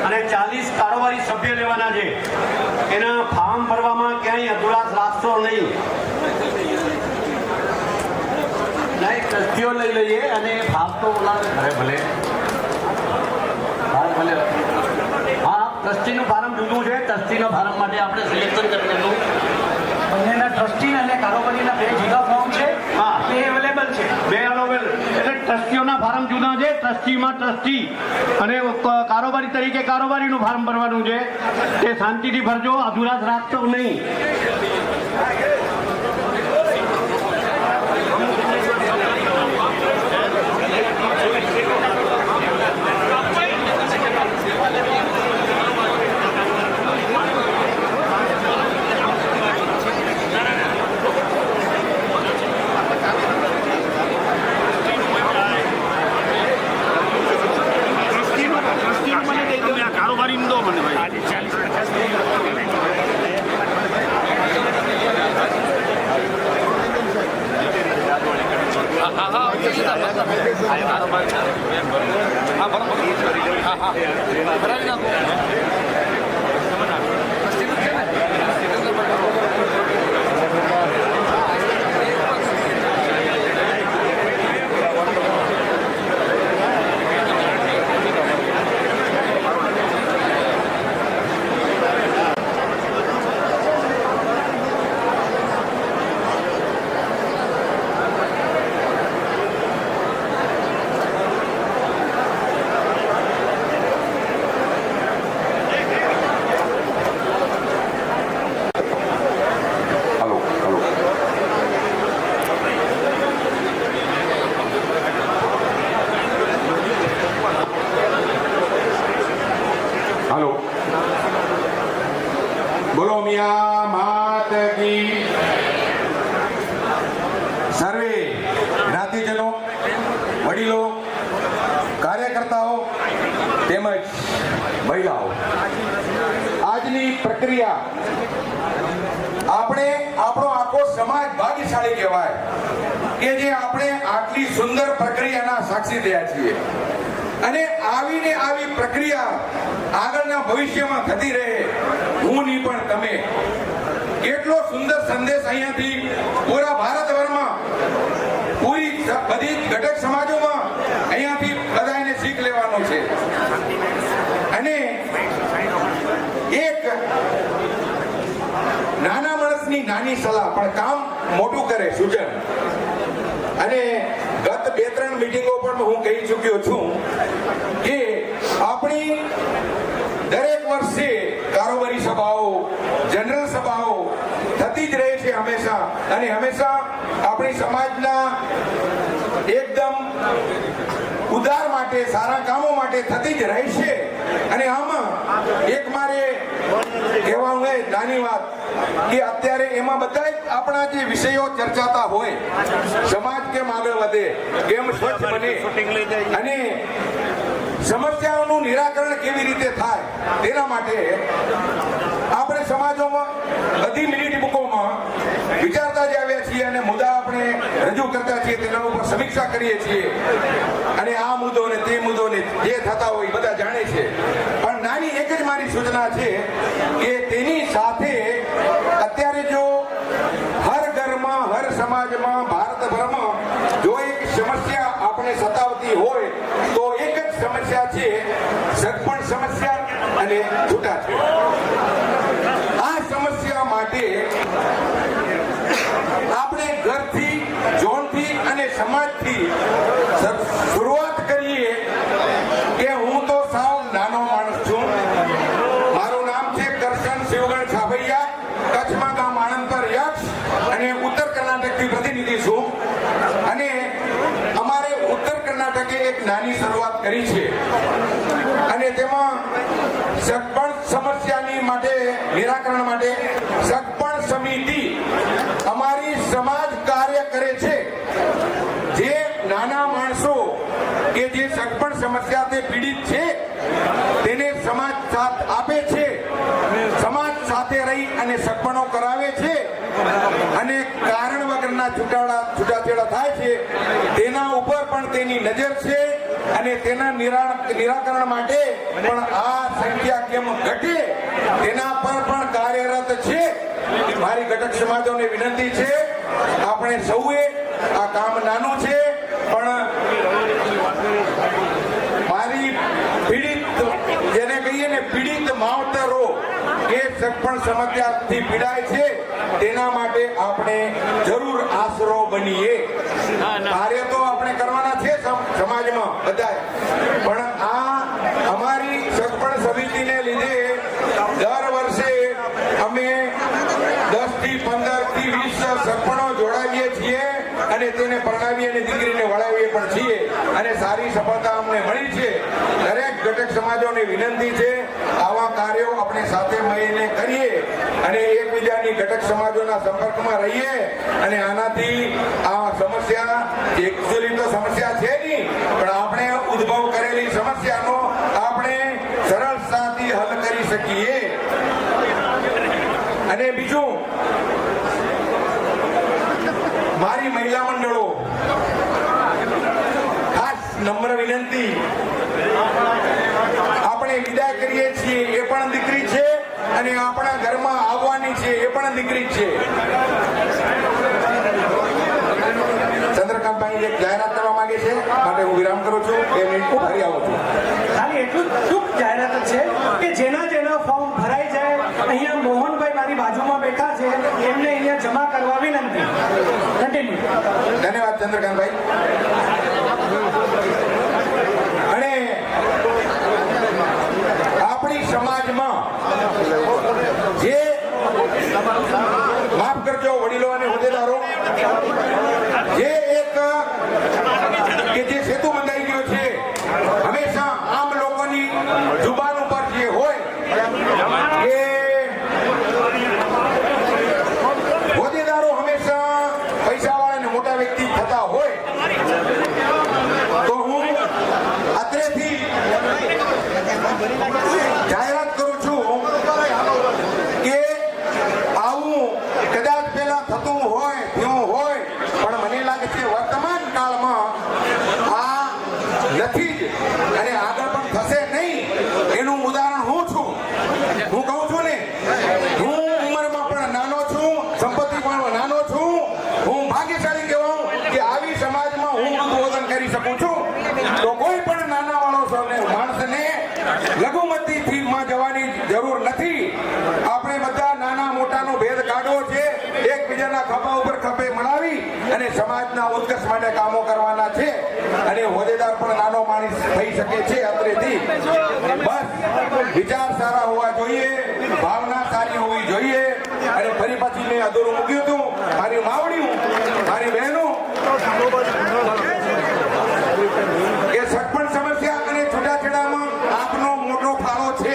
અને 40 કારોબારી સભ્ય લેવાના છે. એના ફોર્મ ભરવામાં ક્યાંય અધુરાશ રાખશો નહીં. ટ્રસ્ટીઓ લઈ લઈએ અને ફોર્મ તો ભલે હા, ટ્રસ્ટીનું ફોર્મ જુદું છે. ટ્રસ્ટીના ફોર્મ માટે આપણે સિલેક્શન કરી લીધું. બંનેના ટ્રસ્ટી અને કારોબારીના 2 જુદા ફોર્મ છે. હા, એ અવેલેબલ છે. 2 અવેલેબલ એટલે ટ્રસ્ટીઓના ફોર્મ જુદા છે. ટ્રસ્ટીમાં ટ્રસ્ટી અને કારોબારી તરીકે કારોબારીનું ફોર્મ ભરવાનું છે. તે શાંતિથી ભરજો, અધુરાશ રાખશો નહીં. બોલો મિયા માત કી સર્વે જ્ઞાતિજનો, વડીલો, કાર્યકર્તાઓ તેમજ મહિલાઓ, આજની પ્રક્રિયા આપણે આપણો આખો સમાજ ભાગ્યશાળી કહેવાય કે જે આપણે આટલી સુંદર પ્રક્રિયાના સાક્ષી થયા છીએ અને આવીને આવી પ્રક્રિયા આગળના ભવિષ્યમાં થતી રહે. હું નહીં પણ તમે. કેટલો સુંદર સંદેશ અહીંયાથી પૂરા ભારતભરમાં પૂરી બધી ઘટક સમાજોમાં અહીંયાથી બધાને શીખ લેવાનો છે. અને એક નાના માણસની નાની સલાહ પણ કામ મોટું કરે સૂચન. અને ગત 2-3 મીટિંગો પણ હું કહી ચૂક્યો છું કે આપણી દરેક વર્ષે કારોબારી સભાઓ, જનરલ સભાઓ થતી જ રહે છે હંમેશા. અને હંમેશા આપણી સમાજના એકદમ ઉદાર માટે, સારા કામો માટે થતી જ રહે છે. અને આમાં એક મારે કહેવાનું એ નાની વાત કે અત્યારે એમાં બધા આપણા જે વિષયો ચર્ચાતા હોય, સમાજ કેમ આગળ વધે, કેમ સ્વચ્છ બને અને સમસ્યાઓનું નિરાકરણ કેવી રીતે થાય, તેના માટે આપણે સમાજોમાં બધી મિનિટ બુકોમાં વિચારતા જ આવ્યા છીએ અને મુદ્દા આપણે રજૂ કરતા છીએ, તેના ઉપર સમીક્ષા કરીએ છીએ. અને આ મુદ્દો ને તે મુદ્દો ને જે થતા હોય બધા જાણે છે. પણ નાની એક જ મારી સૂચના છે કે તેની સાથે અત્યારે જો હર ઘરમાં, હર સમાજમાં, ભારતભરમાં જો એક સમસ્યા આપણે સતાવતી હોય તો એક જ સમસ્યા છે સગપણ સમસ્યા અને છૂટાછેડા. આ સમસ્યા માટે આપણે ઘરથી, ઝોનથી અને સમાજથી શરૂઆત કરીએ કે હું તો સાવ નાનો માણસ છું. મારું નામ છે કરશન શિવગણ છાભૈયા, કચ્છમાં ગામ આણંદપર યક્ષ અને ઉત્તર કર્ણાટકથી પ્રતિનિધિ છું. અને અમારે ઉત્તર કર્ણાટકે એક નાની શરૂઆત કરી છે અને તેમાં સગપણ સમસ્યાની માટે નિરાકરણ માટે સગપણ સમિતિ અમારી સમાજ કાર્ય કરે છે. જે નાના માણસો કે જે સગપણ સમસ્યાથી પીડિત છે તેને સમાજ સાથ આપે છે, સમાજ સાથે રહી અને સગપણો કરાવે છે અને કારણ વગરના છૂટાછેડા થાય છે તેના ઉપર પણ તેની નજર છે. અને તેના નિરાકરણ માટે પણ આ સંખ્યા કેમ ઘટે તેના પર પણ કાર્યરત છે. મારી ઘટક સમાજોને વિનંતી છે, આપણે સૌએ આ કામ નાનું છે પણ મારી પીડિત, જેને કહીએ ને પીડિત માવતરો કે સગપણ સમસ્યાથી પીડાય છે તેના માટે આપણે જરૂર આશરો બનીએ. કાર્ય તો આપણે કરવાના છે સમાજમાં બધા, પણ આ અમારી સગપણ સમિતિને લીધે દર વર્ષે અમે 10 થી 15 થી 20 સગપણો જોડાવીએ છીએ અને તેને પરણાવીએ અને દીકરીને વળાવીએ પણ છીએ અને સારી સફળતા અમને મળી છે. દરેક ઘટક સમાજોને વિનંતી છે આવા કાર્યો આપણે સાથે મળીને કરીએ અને એકબીજાની ઘટક સમાજોના સંપર્કમાં રહીએ. અને આનાથી આ સમસ્યા એકચ્યુઅલી તો સમસ્યા છે નહીં, પણ આપણે ઉદ્ભવ કરેલી સમસ્યાનો આપણે સરળતાથી હલ કરી શકીએ. અને બીજું, મારી મહિલા મંડળો નમ્ર વિનંતી, આપણે વિદાય કરીએ છીએ એ પણ દીકરી છે અને આપણા ઘરમાં આવવાની છે એ પણ દીકરી છે. ચંદ્રકાંતભાઈ એક જાહેરાત કરવા માંગે છે, માટે હું વિરામ કરું છું. 2 મિનિટ ફરી આવું છું. ખાલી એટલું જ ટૂંક જાહેરાત જ છે કે જેના ફોર્મ ભરાઈ જાય, અહીંયા મોહનભાઈ મારી બાજુમાં બેઠા છે, એમને અહીંયા જમા કરવા વિનંતી. કન્ટિન્યુ. ધન્યવાદ ચંદ્રકાંતભાઈ. અને આપણી સમાજમાં જે માફ કરજો વડીલો અને હોદ્દેદારો, જે એક કે જે સેતુ બંધાઈ ગયો છે, હંમેશા આમ લોકોની જુબાન ઉપર જે હોય કે હોદ્દેદારો હંમેશા પૈસાવાળા અને મોટા વ્યક્તિ થતા હોય, તો હું અત્રેથી જાહેરાત કરું છું કે આવું કદાચ પહેલા થતું હોય, થયું હોય, પણ મને લાગે છે વર્તમાન કાળમાં આ નથી જ અને આગળ પણ થશે નહીં. એનું ઉદાહરણ હું છું. હું કહું છું ને, હું ઉંમરમાં પણ નાનો છું, સંપત્તિ પણ નાનો છું. હું ભાગ્યશાળી કહેવાઉં કે આવી સમાજમાં હું ઉદ્બોધન કરી શકું છું. તો કોઈ પણ નાના માણસને લઘુમતી ફીમાં જવાની જરૂર નથી. આપણે બધા નાના મોટાનો ભેદ કાઢવો છે, એકબીજાના ખભા ઉપર ખભે મળાવી અને સમાજના ઉત્કર્ષ માટે કામો કરવાના છે. અને હોદ્દેદાર પણ નાનો માણસ થઈ શકે છે અત્રેથી. બસ વિચાર સારા હોવા જોઈએ, ભાવના સારી હોવી જોઈએ. અને ફરી પછી મેં અધૂરું મૂક્યું હતું, મારી માવડીઓ, મારી બહેનો, કે સગપણ સમસ્યા અને છૂટાછેડામાં આપનો મોટો ફાળો છે.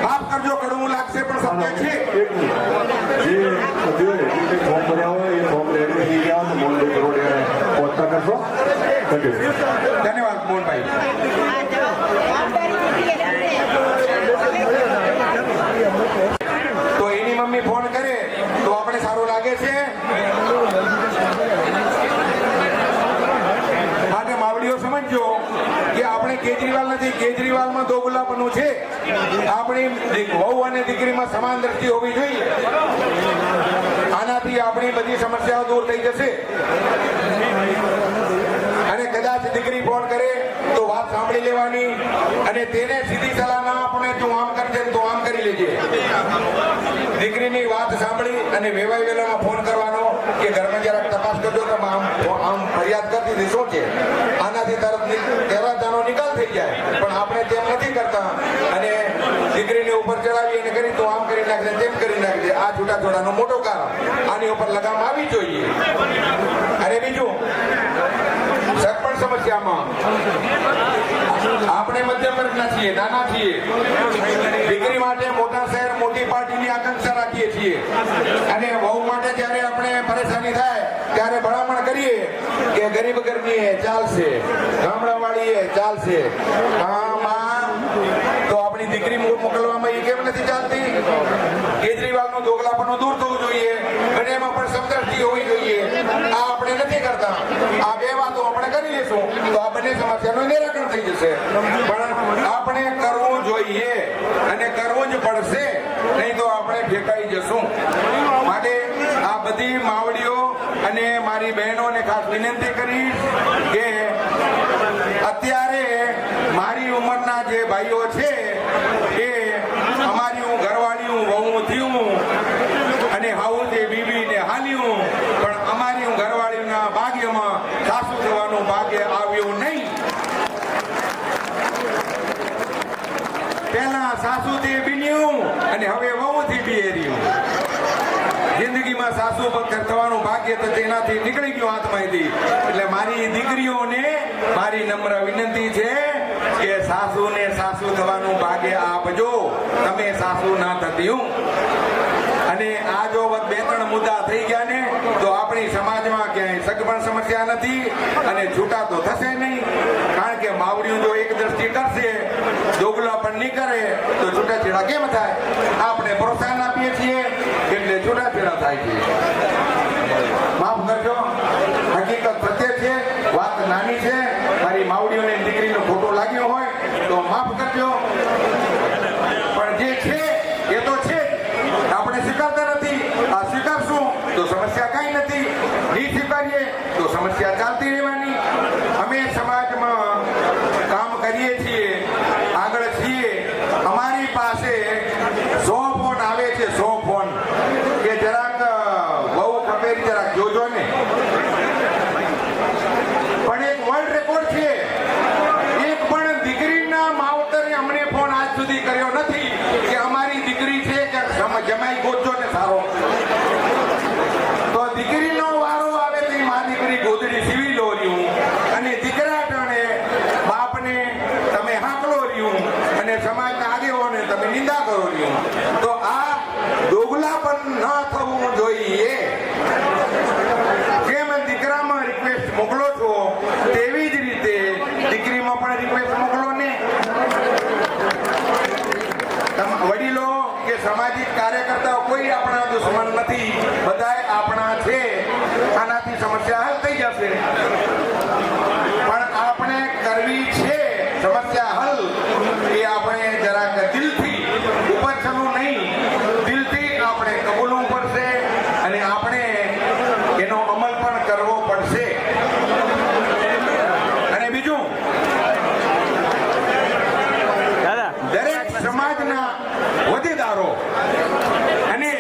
માફ કરજો, કડવું લાગશે પણ સત્ય છે. ધન્યવાદ મોહનભાઈ. તો એની મમ્મી ફોન કરે તો આપણે સારું લાગે છે. માટે માવડીઓ સમજો કે આપણે કેજરીવાલ નથી, કેજરીવાલમાં દોગલાપણું છે. આપણી વહુ અને દીકરીમાં સમાન દ્રષ્ટિ હોવી જોઈએ. આનાથી આપણી બધી સમસ્યાઓ દૂર થઈ જશે. અને કદાચ દીકરી ફોન કરે તો વાત સાંભળી લેવાની અને તેને સીધી સલાહ ના આપણે તું આમ કરજે તું આમ કરી લેજે. દીકરીની વાત સાંભળી અને વેવાઈ વેલામાં ફોન કરવાનો કે ઘરમાં જરાક તપાસ કરજો કે આમ ફરિયાદ કરતી હતી શું છે, આનાથી તરત નિકાલ થઈ જાય. પણ આપણે તેમ નથી કરતા અને દીકરીને ઉપર ચડાવી અને કરી તો આમ કરી નાખે તેમ કરી નાખે. આ છૂટાછોડાનું મોટું કારણ. આની ઉપર લગામ આવી જોઈએ. અને બીજું, સરપંચ સમસ્યામાં આપણે મધ્યમ વર્ગના છીએ, નાના છીએ. દીકરી માટે મોટા શહેર, મોટી પાર્ટીની આકાંક્ષા રાખીએ છીએ. અને વહુ માટે જ્યારે આપણે પરેશાની થાય ત્યારે ભલામણ કરીએ કે ગરીબ ઘરની ચાલશે, ગામડાવાળી ચાલશે. તો આપણી દીકરી મોકલવામાં એ કેમ નથી ચાલતી? કેજરીવાલનું દોગલાપણું દૂર થવું જોઈએ અને એમાં પણ સમદ્રષ્ટિ હોવી જોઈએ. આ આપણે નથી કરતા. આ બે વાતો આપણે કરી લેશું તો આ બંને સમસ્યાનું નિરાકરણ થઈ જશે. પણ આપણે કરવું જોઈએ અને કરવું જ પડશે, નહીં તો આપણે ફેંકાઈ જશું. માટે આ બધી માવડીઓ અને મારી બહેનોને ખાસ વિનંતી કરીશ કે અત્યારે મારી ઉંમરના જે ભાઈઓ છે એ અમારી ઘરવાળીઓ વહુ થયું અને હાવું તે બીબીને હાલ્યું, પણ અમારી ઘરવાળીના ભાગ્યમાં સાસુ થવાનું ભાગ્ય આવ્યું નહીં. પહેલા સાસુ તે બીન્યું અને હવે વહુથી બિહેર્યું. જિંદગીમાં સાસુ પગ થવાનું ભાગ્ય તો તેનાથી નીકળી ગયું હાથમાંથી. એટલે મારી દીકરીઓને મારી નમ્ર વિનંતી છે કે સાસુને સાસુ થવાનું ભાગ્ય આપજો, તમે સાસુ ના થતી. અને આ જો 2-3 મુદ્દા થઈ ગયા ને તો આપણી સમાજમાં ક્યાંય સગપણ સમસ્યા નથી અને છૂટા તો થશે નહીં. કારણ કે માવડીઓ જો એક દ્રષ્ટિ કરશે, દોગલા પણ નહીં કરે તો છૂટાછેડા કેમ થાય? આપણે પ્રોત્સાહન આપીએ છીએ એટલે છૂટાછેડા થાય છે. માફ કરજો, હકીકત સત્ય છે, વાત નાની છે નહીં સ્વીકારીએ તો સમસ્યા ચાલતી રહેવાની. અમે સમાજમાં કામ કરીએ છીએ, આગળ છીએ. અમારી પાસે 100 ફોન આવે છે, 100 ફોન કે જરાક બહુ ખબર જરાક જોજો ને. પણ એક વર્લ્ડ રેકોર્ડ છે, એક પણ દીકરીના માવતરે અમને ફોન આજ સુધી કર્યો નથી કે અમારી દીકરી છે કે જમાઈ ગોતજો ને સારો. તો દીકરીનો વારો આવે તો મા દીકરી ગોદડી સીવી લો રહ્યું અને દીકરા ટાણે બાપને તમે હાંકલો રહ્યું અને સમાજના આગેવાનોને તમે નિંદા કરો રહ્યું. તો આ દોગલા પણ ન થવું જોઈએ. જેમ દીકરામાં રિક્વેસ્ટ મોકલો છો તેવી જ રીતે દીકરીમાં પણ રિક્વેસ્ટ મોકલો ને. વડીલો કે સામાજિક કાર્યકર્તાઓ કોઈ આપણા દુશ્મન નથી, બધાય આપણા છે. આનાથી સમસ્યા હલ થઈ જશે. પણ આપણે કરવી છે સમસ્યા હલ એ આપણે જરાક દિલથી ઉપરછલું નહીં, દિલથી આપણે કબૂલવું પડશે અને આપણે એનો અમલ પણ કરવો પડશે. અને બીજું, દરેક સમાજના હોદ્દેદારો અને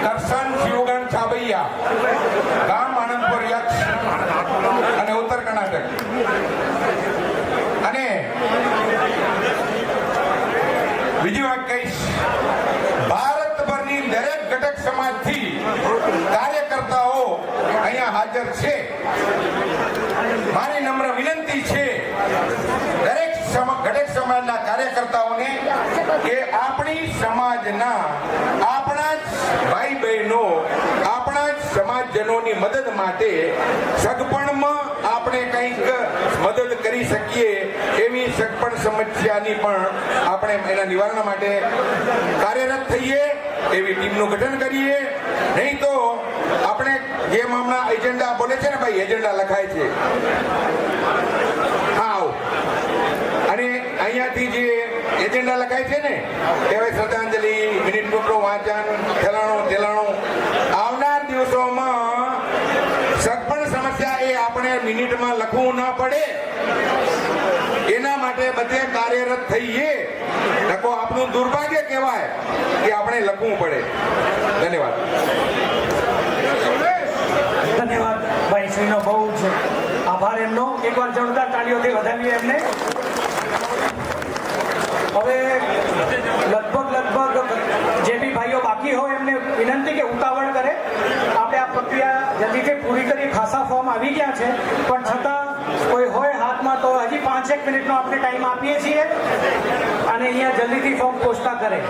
કરશન શિવગણ છાબૈયા, ગામ આનંદપુર યક્ષ અને ઉત્તર કર્ણાટક. અને બીજી વાત કહીશ, ભારતભરની દરેક ઘટક સમાજથી કાર્યકર્તાઓ અહીંયા હાજર છે. મારી નમ્ર વિનંતી છે દરેક ઘટક સમાજના કાર્યકર્તાઓને કે આપણી સમાજના આપણા જ ભાઈ બહેનો, આપણા જ સમાજજનોની મદદ માટે સગપણમાં આપણે કંઈક મદદ કરી શકીએ એવી સગપણ સમસ્યાની પણ આપણે એના નિવારણ માટે કાર્યરત થઈએ, એવી ટીમનું ગઠન કરીએ. નહીં તો આપણે જેમ હમણાં એજન્ડા બોલે છે ને ભાઈ, એજન્ડા લખાય છે આવ અને અહીંયાથી જે એજન્ડા લખાય છે ને કહેવાય શ્રદ્ધાંજલિ, મિનિટ ટૂંકનું વાંચન, તેલાણું. આવનાર દિવસોમાં સગપણ સમસ્યા એ આપણે મિનિટમાં લખવું ના પડે એના માટે બધે કાર્યરત થઈએ. નકો આપણું દુર્ભાગ્ય કહેવાય કે આપણે લખવું પડે. ધન્યવાદ. ધન્યવાદ ભાઈ શ્રીનો બહુ જ આભાર એમનો. એકવાર જોરદાર તાળીઓથી વધાવીએ એમને. હવે લગભગ જે બી ભાઈઓ બાકી હોય એમને વિનંતી કે ઉતાવળ કરે. આપણે આ પ્રક્રિયા જલ્દીથી પૂરી કરી. ખાસા ફોર્મ આવી ગયા છે પણ છતાં કોઈ હોય હાથમાં તો હજી 5-1 મિનિટનો આપણે ટાઈમ આપીએ છીએ અને અહીંયા જલ્દીથી ફોર્મ પોસ્ટા કરે.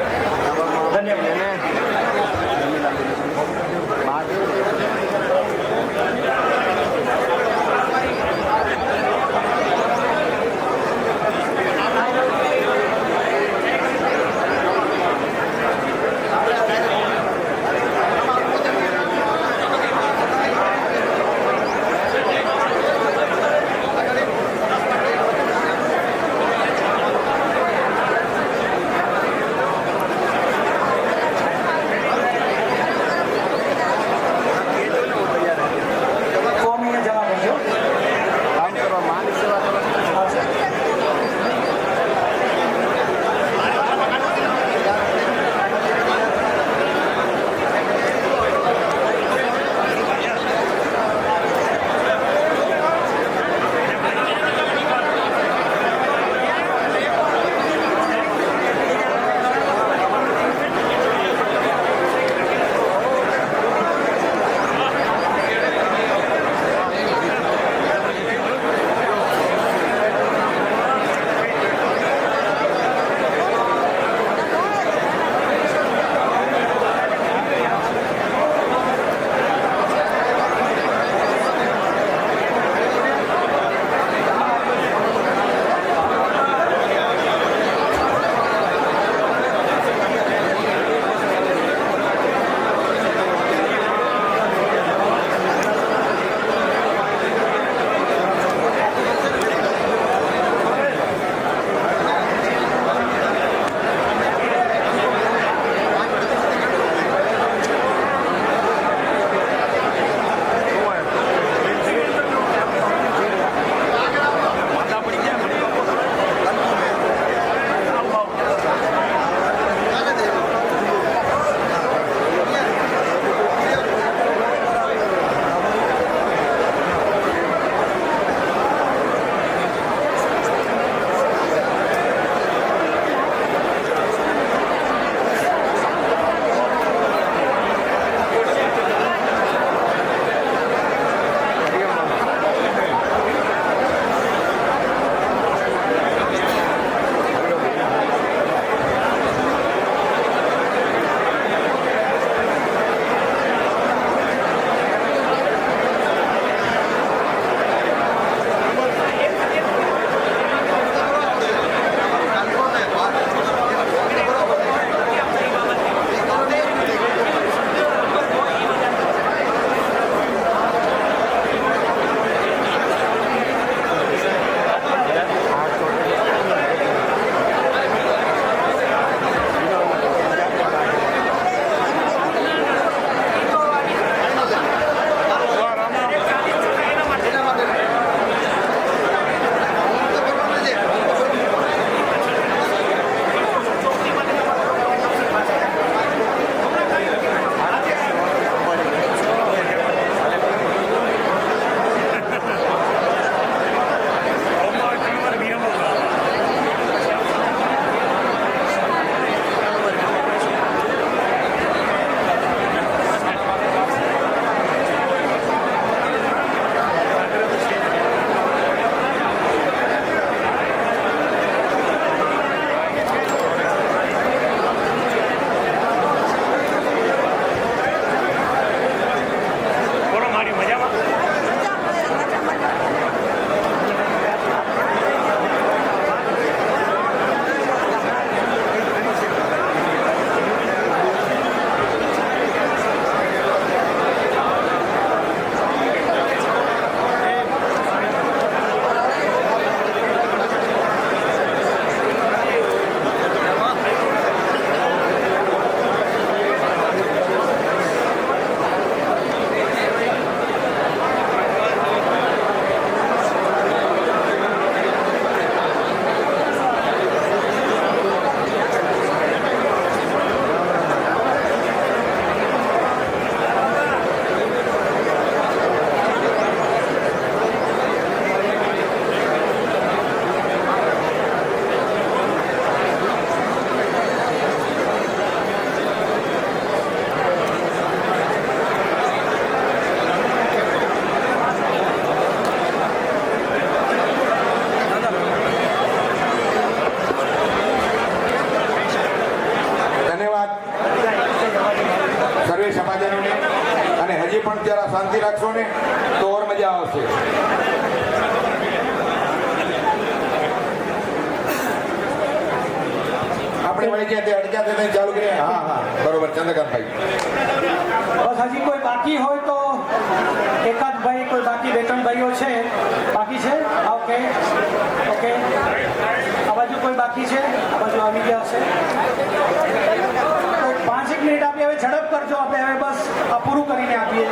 શાંતિ રાખશો ને તો ઓર મજા આવશે. આપણે વળી ગયા તે અડક્યા તે ચાલુ કરીએ. હા હા બરોબર ચંદ્રકાંતભાઈ. બસ હજી કોઈ બાકી હોય તો એકાદ ભાઈ, કોઈ બાકી બે ત્રણ ભાઈઓ છે બાકી છે? ઓકે ઓકે, આ બાજુ કોઈ બાકી છે? આ બાજુ આવી ગયા હશે. 5 મિનિટ આપીએ, હવે ઝડપ કરજો. આપણે હવે બસ આ પૂરું કરી નાખીએ.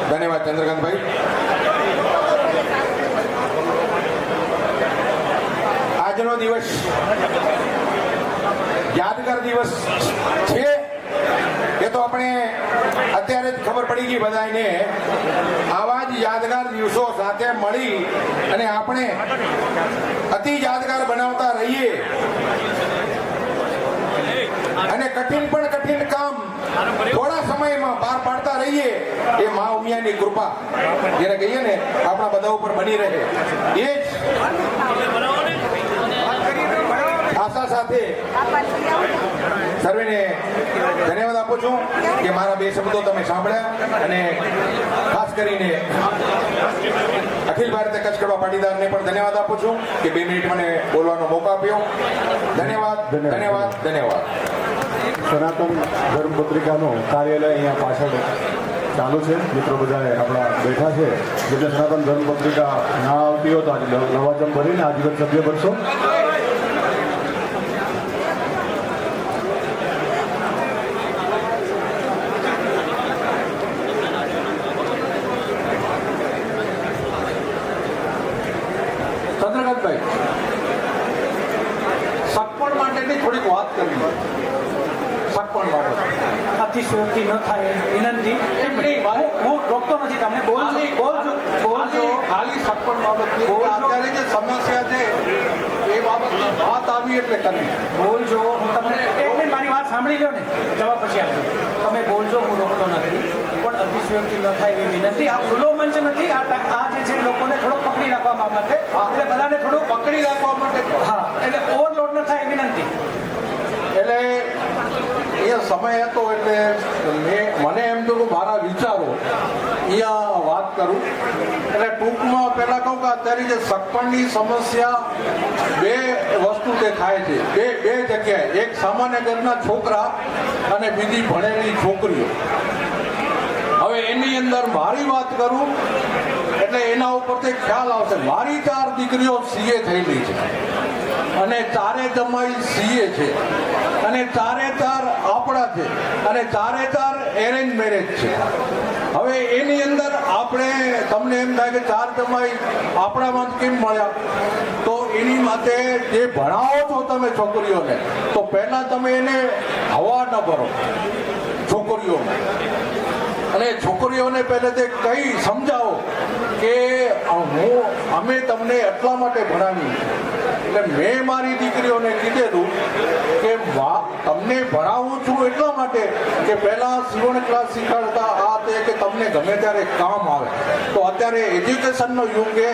ધન્યવાદ ચંદ્રકાંતભાઈ. આજનો દિવસ યાદગાર દિવસ છે એ તો આપણે અત્યારે જ ખબર પડી ગઈ બધાને. આવા જ યાદગાર દિવસો સાથે મળી અને આપણે અતિ યાદગાર બનાવતા રહીએ અને કઠિન પણ કઠિન કામ થોડા સમયમાં પાર પાડતા રહીએ એ મા ઉમિયાની કૃપા જેને કહીએ ને આપણા બધા ઉપર બની રહે. એ જ આશા સાથે સર્વેને ધન્યવાદ આપું છું કે મારા બે શબ્દો તમે સાંભળ્યા અને ખાસ કરીને અખિલ ભારતીય કચ્છ કડવા પાટીદારને પણ ધન્યવાદ આપું છું કે 2 મિનિટ મને બોલવાનો મોકો આપ્યો. ધન્યવાદ ધન્યવાદ ધન્યવાદ. સનાતન ધર્મ પત્રિકાનું કાર્યાલય અહીંયા પાછળ ચાલુ છે. મિત્રો બધા આપણા બેઠા છે. જેને સનાતન ધર્મ પત્રિકા ના આવતી હોય તો આજે લવાજમ ભરીને આજીવન સભ્ય બનશો. ચંદ્રકાંતભાઈ, સગપણ માટેની થોડીક વાત કરવી. સગપણ બાબત અતિશયોક્તિ ન થાય વિનંતી. હું રોકતો નથી તમને. બોલજો. ખાલી સગપણ બાબતની અત્યારે જે સમસ્યા છે એ બાબતની વાત આવી એટલે કરવી. બોલજો. હું તમને એટલે મારી વાત સાંભળી લો ને, જવાબ પછી આપજો. તમે બોલજો, હું રોકતો નથી, પણ અતિશયોક્તિ ન થાય એવી વિનંતી. આ ખુલ્લો મંચ નથી. આ જે છે લોકોને થોડો પકડી રાખવા બાબતે, એટલે બધાને થોડું પકડી રાખવા માટે, હા, એટલે ઓવરલોડ ન થાય વિનંતી. એટલે એ સમય હતો એટલે મને એમ તો મારા વિચારો અહીંયા વાત કરું. એટલે ટૂંકમાં પહેલા કહું કે અત્યારે જે સગપણની સમસ્યા બે વસ્તુથી થાય છે. બે જગ્યાએ, એક સામાન્ય ઘરના છોકરા અને બીજી ભણેલી છોકરીઓ. હવે એની અંદર મારી વાત કરું એટલે એના ઉપરથી ખ્યાલ આવશે. મારી 4 દીકરીઓ CA થયેલી છે અને 4 જમાઈ CA છે અને 4 આપણા છે અને 4 એરેન્જ મેરેજ છે. હવે એની અંદર આપણે તમને એમ થાય કે 4 જમાઈ આપણામાં કેમ મળ્યા, તો એની માટે જે ભણાવો છો તમે છોકરીઓને, તો પહેલા તમે એને હવા ન ભરો છોકરીઓને. અને છોકરીઓને પહેલેથી કઈ સમજાવો કે અમે તમને એટલા માટે ભણાવી. એટલે મેં મારી દીકરીઓને કીધેલું કે તમને ભણાવું છું એટલા માટે કે પહેલા સીવણ ક્લાસ શીખવાડતા આ તે કે તમને ગમે ત્યારે કામ આવે. તો અત્યારે એજ્યુકેશનનો યુગ છે.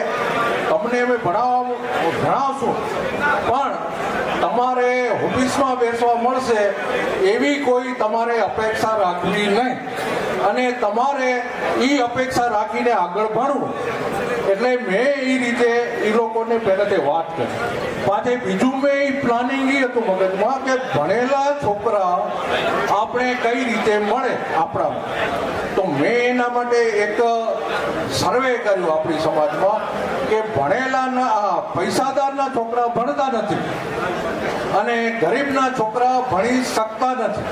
તમને અમે ભણાવશું પણ તમારે ઓફિસમાં બેસવા મળશે એવી કોઈ તમારે અપેક્ષા રાખવી નહીં અને તમારે એ અપેક્ષા રાખીને આગળ ભણવું. એટલે મેં એ રીતે એ લોકોને પહેલાથી વાત કરી. પાછળ બીજું મેં એ પ્લાનિંગ એ હતું મગજમાં કે ભણેલા છોકરા આપણે કઈ રીતે મળે આપણામાં. તો મેં એના માટે એક સર્વે કર્યું આપણી સમાજમાં કે ભણેલાના પૈસાદારના છોકરા ભણતા નથી અને ગરીબના છોકરા ભણી શકતા નથી.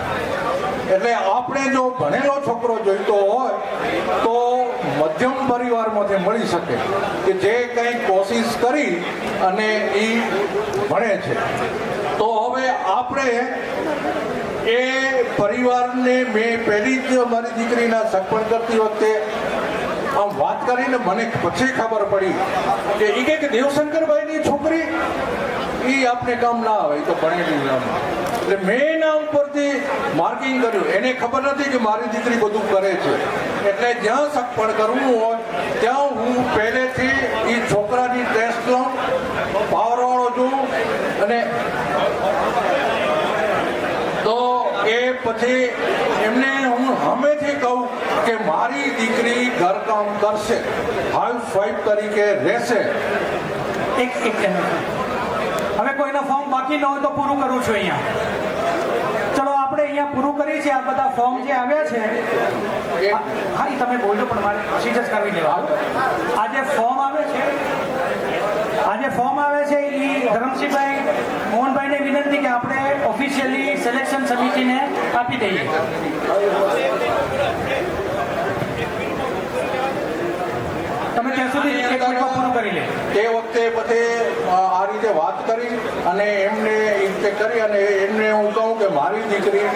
એટલે આપણે જો ભણેલો છોકરો જોઈતો હોય તો મધ્યમ પરિવારમાંથી મળી શકે કે જે કંઈ કોશિશ કરી અને એ ભણે છે. તો હવે આપણે એ પરિવારને મેં પહેલી જ મારી દીકરીના સગપણ કરતી વખતે આમ વાત કરીને મને પછી ખબર પડી કે એ કે દેવશંકરભાઈની છોકરી એ આપણે કામ ના આવે, તો ભણેલી નામ. એટલે મેં એના ઉપરથી માર્કિંગ કર્યું. એને ખબર નથી કે મારી દીકરી બધું કરે છે. એટલે જ્યાં સગપણ કરવું હોય ત્યાં હું પહેલેથી એ છોકરાની ટેસ્ટ લઉં, પાવરવાળો જોઉં પછી એમને હું હંમેથી કહું કે મારી દીકરી ઘરકામ કરશે, હાઉસવાઈફ તરીકે રહેશે. એક હવે કોઈનો ફોર્મ બાકી ન હોય તો પૂરું કરું છું અહીંયા. ચલો આપણે અહીંયા પૂરું કરી છે. આ બધા ફોર્મ જે આવ્યા છે, હા એ તમે બોલજો પણ મારે પ્રોસીજર કરવી લેવા. આ જે ફોર્મ આવે છે એ ધરમસિંહભાઈ મોહનભાઈને વિનંતી કે આપણે ઓફિશિયલી સિલેક્શન સમિતિને આપી દઈએ. તમે ત્યાં સુધી એક મિનિટમાં પૂરું કરી લે. તે વખતે પછી આ રીતે વાત કરી અને એમને એ રીતે કરી અને એમને હું કહું કે મારી દીકરી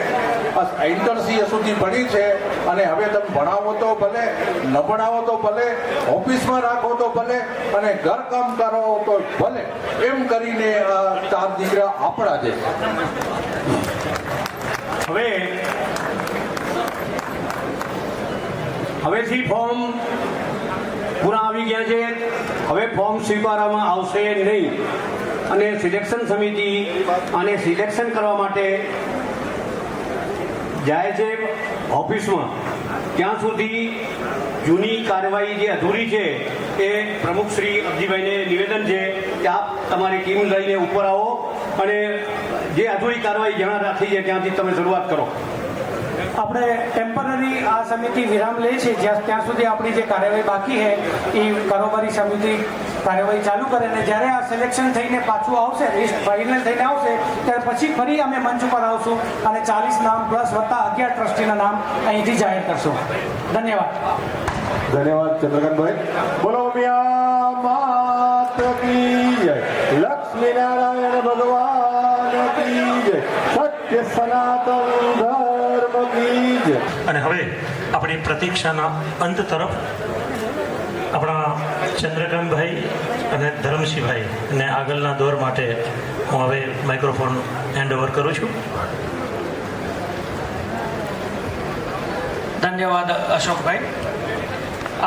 ઇન્ટરસીએ સુધી ભણી છે અને હવે તમે ભણાવો તો ભલે, ન ભણાવો તો ભલે, ઓફિસમાં રાખો તો ભલે અને ઘરકામ કરો તો ભલે, એમ કરીને આ 4 દીકરા આપણા છે. હવેથી ફોર્મ પૂરા આવી ગયા છે. હવે ફોર્મ સ્વીકારવામાં આવશે નહીં અને સિલેક્શન સમિતિ આને સિલેક્શન કરવા માટે જાય છે ઓફિસમાં. ત્યાં સુધી જૂની કાર્યવાહી જે અધૂરી છે એ પ્રમુખ શ્રી અબજીભાઈને નિવેદન છે કે આપ તમારી ટીમ લઈને ઉપર આવો અને જે અધૂરી કાર્યવાહી જ્યાં રાખી છે ત્યાંથી તમે શરૂઆત કરો. આપણે ટેમ્પરરી આ સમિતિ વિરામ લે છે ત્યાં સુધી આપણી જે કાર્યવાહી બાકી છે એ કારોબારી સમિતિ કાર્યવાહી ચાલુ કરે અને જ્યારે આ સિલેક્શન થઈને પાછું આવશે, લિસ્ટ ફાઇનલ થઈને આવશે, ત્યારે પછી ફરી અમે મંચ ઉપર આવશું અને 40 નામ પ્લસ વત્તા 11 ટ્રસ્ટીના નામ અહીંથી જાહેર કરશું. ધન્યવાદ. ધન્યવાદ ચંદ્રકાંતભાઈ. બોલો મિયા માત કી જય, લક્ષ્મીનારાયણ ભગવાન કી જય, સત્ય સનાતન ધર્મ કી જય. અને હવે આપણી પ્રતીક્ષાના અંત તરફ આપણા ચંદ્રકાંતભાઈ અને ધરમસિંહભાઈ ને આગળના દોર માટે હું હવે માઇક્રોફોન હેન્ડ ઓવર કરું છું. ધન્યવાદ અશોકભાઈ.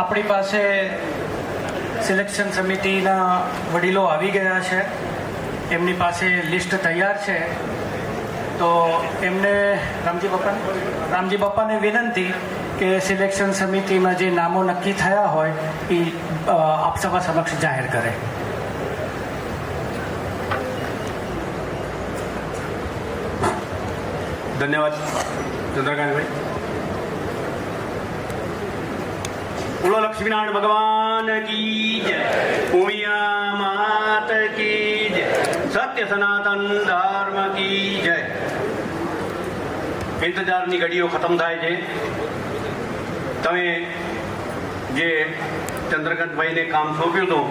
આપણી પાસે સિલેક્શન સમિતિના વડીલો આવી ગયા છે. એમની પાસે લિસ્ટ તૈયાર છે. તો એમને રામજી બાપાને વિનંતી કે સિલેક્શન સમિતિમાં જે નામો નક્કી થયા હોય એ આપ સભા સમક્ષ જાહેર કરે. ધન્યવાદ ચંદ્રકાંતભાઈ. બોલો લક્ષ્મીનારાયણ ભગવાન કી જય, ઉમિયા માત કી જય, સત્ય સનાતન ધર્મ કી જય. ઇંતજારની ઘડીઓ ખતમ થાય છે. તમે જે ચંદ્રકાંતભાઈને કામ સોંપ્યું હતું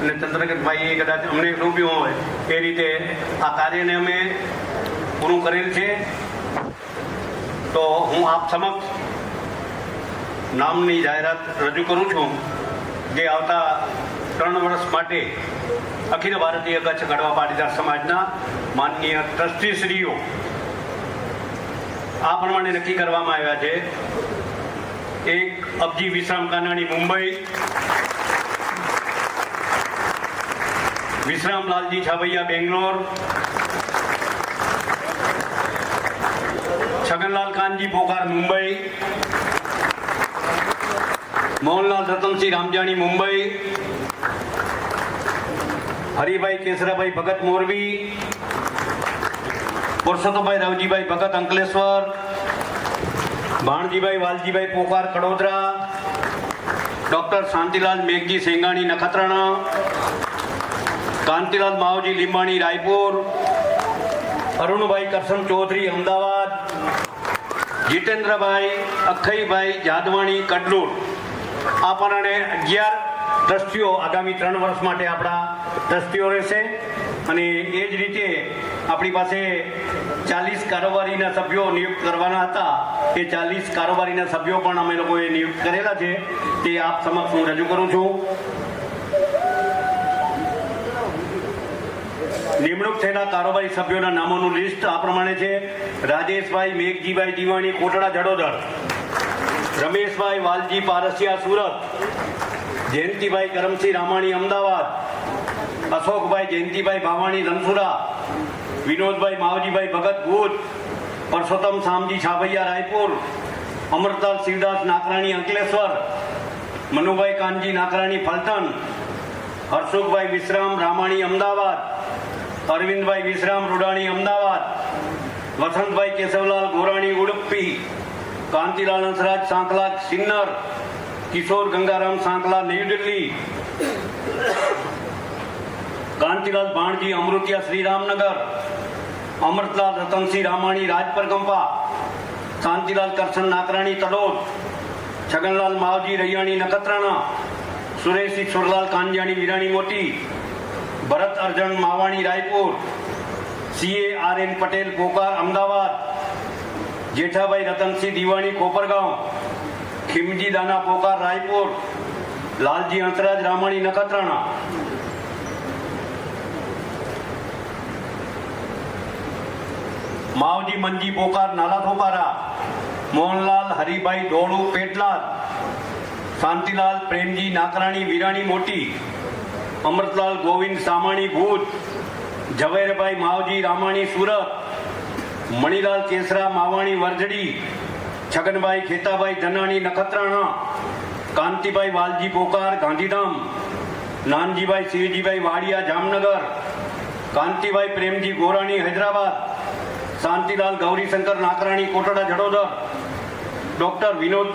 અને ચંદ્રકાંતભાઈએ કદાચ અમને સોંપ્યું હોય એ રીતે આ કાર્યને અમે પૂરું કરેલ છે. તો હું આપ સમક્ષ નામની જાહેરાત રજૂ કરું છું જે આવતા 3 વર્ષ માટે અખિલ ભારતીય કચ્છ કડવા પાટીદાર સમાજના માનનીય ટ્રસ્ટીશ્રીઓ આ પ્રમાણે નક્કી કરવામાં આવ્યા છે. એક અબજી વિશ્રામ કાનાણી મુંબઈ, વિશ્રામ લાલજી છાવૈયા બેંગ્લોર, છગનલાલ કાનજી પોકાર મુંબઈ, મોહનલાલ રતનસિંહ રામજાણી મુંબઈ, હરિભાઈ કેસરાભાઈ ભગત મોરબી, પુરુષોત્તમભાઈ રાવજીભાઈ ભગત અંકલેશ્વર, ભાણજીભાઈ વાલજીભાઈ પોકાર કડોદરા, ડોક્ટર શાંતિલાલ મેઘજી સેંગાણી નખત્રાણા, કાંતિલાલ માવજી લીંબાણી રાયપુર, અરુણભાઈ કરશન ચૌધરી અમદાવાદ, જીતેન્દ્રભાઈ અખઈભાઈ જાદવાણી કડલુર. આ પ્રમાણે 11 ટ્રસ્ટીઓ આગામી 3 વર્ષ માટે આપણા ટ્રસ્ટીઓ રહેશે. અને એ જ રીતે આપણી પાસે 40 કારોબારીના સભ્યો નિયુક્ત કરવાના હતા. એ 40 કારોબારીના સભ્યો પણ અમે લોકોએ નિયુક્ત કરેલા છે. તે આપ સમક્ષ હું રજૂ કરું છું. નિમણૂક થયેલા કારોબારી સભ્યોના નામોનું લિસ્ટ આ પ્રમાણે છે. રાજેશભાઈ મેઘજીભાઈ દિવાણી કોટડા જડોદર, રમેશભાઈ વાલજી પારસિયા સુરત, જયંતિભાઈ કરમસિંહ રામાણી અમદાવાદ, અશોકભાઈ જયંતિભાઈ ભાવાણી ધનસુરા, વિનોદભાઈ માવજીભાઈ ભગત ભુજ, પરસોત્તમ શામજી છાભૈયા રાયપુર, અમરતાલ શિવદાસ નાકરાણી અંકલેશ્વર, મનુભાઈ કાનજી નાકરાણી ફલટણ, હર્ષુખભાઈ વિશ્રામ રામાણી અમદાવાદ, અરવિંદભાઈ વિશ્રામ રૂડાણી અમદાવાદ, વસંતભાઈ કેશવલાલ ગોરાણી ઉડુપી, કાંતિલાલ હંસરાજ સાંકલા સિન્નર, કિશોર ગંગારામ સાંકલા નવી દિલ્હી, કાંતિલાલ ભાણજી અમૃતિયા શ્રીરામનગર, અમૃતલાલ રતનસિંહ રામાણી રાજપર કંપા, શાંતિલાલ કરશન નાકરાણી તડોદ, છગનલાલ માવજી રૈયાણી નખત્રાણા, સુરેશ ઈશ્વરલાલ કાંજાણી વિરાણી મોટી, ભરત અર્જણ માવાણી રાયપુર, CA RN પટેલ પોકાર અમદાવાદ, જેઠાભાઈ રતનસિંહ દિવાણી કોપરગાંવ, ખીમજી દાના પોકાર રાયપુર, લાલજી હંસરાજ રામાણી નખત્રાણા, માવજી મંજી પોકાર નાલા થોપારા, મોહનલાલ હરિભાઈ ડોળુ પેટલાદ, શાંતિલાલ પ્રેમજી નાકરાણી વિરાણી મોટી, અમૃતલાલ ગોવિંદ સામાણી ભુજ, ઝવેરભાઈ માવજી રામાણી સુરત, મણિલાલ કેસરા માવાણી વરજડી, છગનભાઈ ખેતાભાઈ ધનાણી નખત્રાણા, કાંતિભાઈ વાલજી પોકાર ગાંધીધામ, નાનજીભાઈ શિવજીભાઈ વાડિયા જામનગર, કાંતિભાઈ પ્રેમજી ગોરાણી હૈદરાબાદ, શાંતિલાલ ગૌરીશંકર નાકરાણી કોટડા જડોદર, ડોક્ટર વિનોદ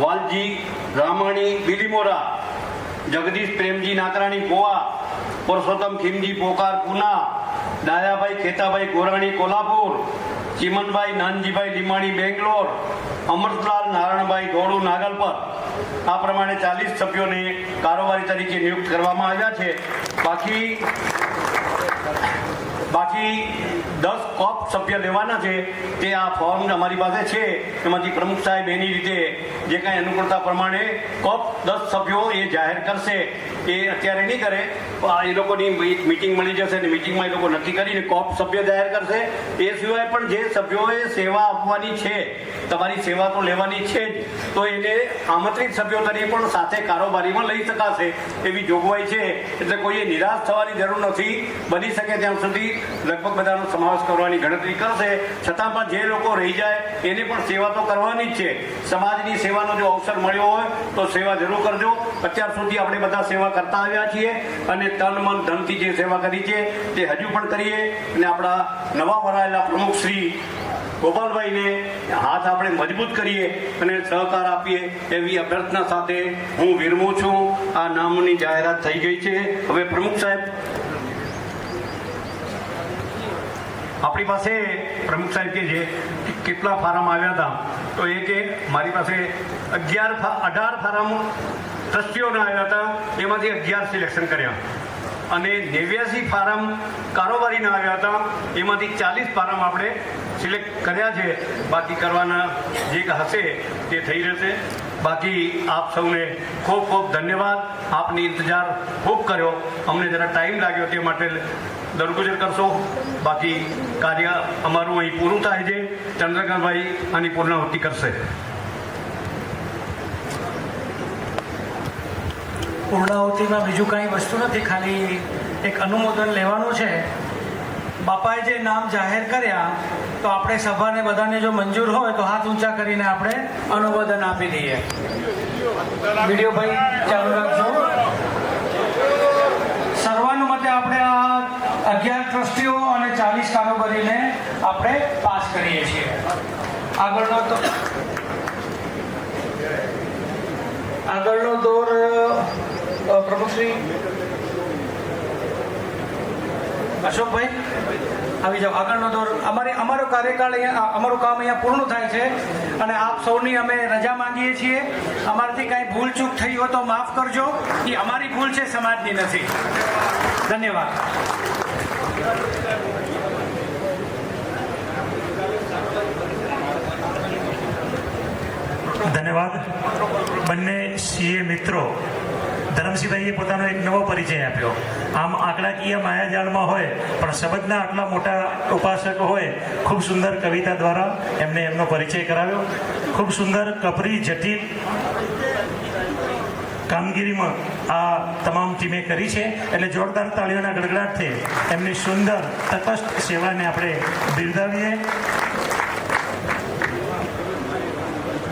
વાલજી રામાણી બિલીમોરા, જગદીશ પ્રેમજી નાકરાણી ગોવા, પુરુષોત્તમ ખીમજી પોકાર પુના, ડાયાભાઈ ખેતાભાઈ ગોરાણી કોલ્હાપુર, ચિમનભાઈ નાનજીભાઈ લીમાણી બેંગ્લોર, અમૃતલાલ નારાયણભાઈ ધોળુ નાગલપર. આ પ્રમાણે 40 સભ્યોને કારોબારી તરીકે નિયુક્ત કરવામાં આવ્યા છે. બાકી 10 કોપ સભ્ય લેવાના છે. તે આ ફોર્મ અમારી પાસે છે, એમાંથી પ્રમુખ સાહેબ એની રીતે જે કાંઈ અનુકૂળતા પ્રમાણે કોપ 10 સભ્યો એ જાહેર કરશે. એ અત્યારે નહીં કરે, એ લોકોની મિટિંગ મળી જશે અને મિટિંગમાં એ લોકો નક્કી કરીને કોપ સભ્ય જાહેર કરશે. એ સિવાય પણ જે સભ્યોએ સેવા આપવાની છે, તમારી સેવા તો લેવાની છે જ, તો એને આમંત્રિત સભ્યો તરીકે પણ સાથે કારોબારીમાં લઈ શકાશે એવી જોગવાઈ છે. એટલે કોઈએ નિરાશ થવાની જરૂર નથી. બની શકે ત્યાં સુધી લગભગ બધાનો સમાવેશ કરવાની ગણતરી કરશે. છતાં પણ જે લોકો રહી જાય એને પણ સેવા તો કરવાની જ છે. સમાજની સેવાનો જો અવસર મળ્યો હોય તો સેવા જરૂર કરજો. અત્યાર સુધી આપણે બધા સેવા કરતા આવ્યા છીએ અને તન મન ધનથી જે સેવા કરી છે તે હજુ પણ કરીએ. અને આપણા નવા વરાયેલા પ્રમુખ શ્રી ગોપાલભાઈને હાથ આપણે મજબૂત કરીએ અને સહકાર આપીએ એવી અભ્યર્થના સાથે હું વિરમું છું. આ નામની જાહેરાત થઈ ગઈ છે. હવે પ્રમુખ સાહેબ, આપણી પાસે પ્રમુખ સાહેબ કે છે કેટલા ફાર્મ આવ્યા હતા, તો એ કે મારી પાસે 18 ફાર્મ ટ્રસ્ટીઓના આવ્યા હતા, એમાંથી 11 સિલેક્શન કર્યા અને 89 ફાર્મ કારોબારીના આવ્યા હતા, એમાંથી 40 ફાર્મ આપણે સિલેક્ટ કર્યા છે. બાકી કરવાના જે હશે તે થઈ રહેશે. બાકી આપ સૌને ખૂબ ખૂબ ધન્યવાદ. આપની ઇંતજાર ખૂબ કર્યો, અમને જરા ટાઈમ લાગ્યો તે માટે દરગુજર કરશો. બાકી કાર્ય અમારું અહીં પૂરું થાય છે. ચંદ્રકાંતભાઈ આની પૂર્ણાહુતિ કરશે. પૂર્ણાહુતિમાં બીજું કાંઈ વસ્તુ નથી, ખાલી એક અનુમોદન લેવાનું છે. બાપાએ જે નામ જાહેર કર્યા તો આપણે સભાને બધાને જો મંજૂર હોય તો હાથ ઊંચા કરીને આપણે અનુમોદન આપી દઈએ. વિડીયોભાઈ ચાલુ રાખજો. સર્વાનુમતે આપણે આ 11 ટ્રસ્ટીઓ અને 40 કારોબારીને આપણે પાસ કરીએ છીએ. આગળનો દોર પ્રમુખશ્રી અશોકભાઈ આવી જાઓ. આગળનો દોર અમારો કાર્યકાળ અહીંયા, અમારું કામ અહીંયા પૂર્ણ થાય છે અને આપ સૌની અમે રજા માંગીએ છીએ. અમારાથી કાંઈ ભૂલચૂક થઈ હોય તો માફ કરજો. એ અમારી ભૂલ છે, સમાજની નથી. ધન્યવાદ. ધન્યવાદ. બંને CA મિત્રો ધરમસિંહભાઈએ પોતાનો એક નવો પરિચય આપ્યો. આમ આંકડાકીય માયાજાળમાં હોય પણ શબ્દના આટલા મોટા ઉપાસક હોય, ખૂબ સુંદર કવિતા દ્વારા એમને એમનો પરિચય કરાવ્યો. ખૂબ સુંદર, કપરી, જટિલ કામગીરીમાં આ તમામ ટીમે કરી છે. એટલે જોરદાર તાળીઓના ગડગડાટથી એમની સુંદર તટસ્થ સેવાને આપણે બિરદાવીએ.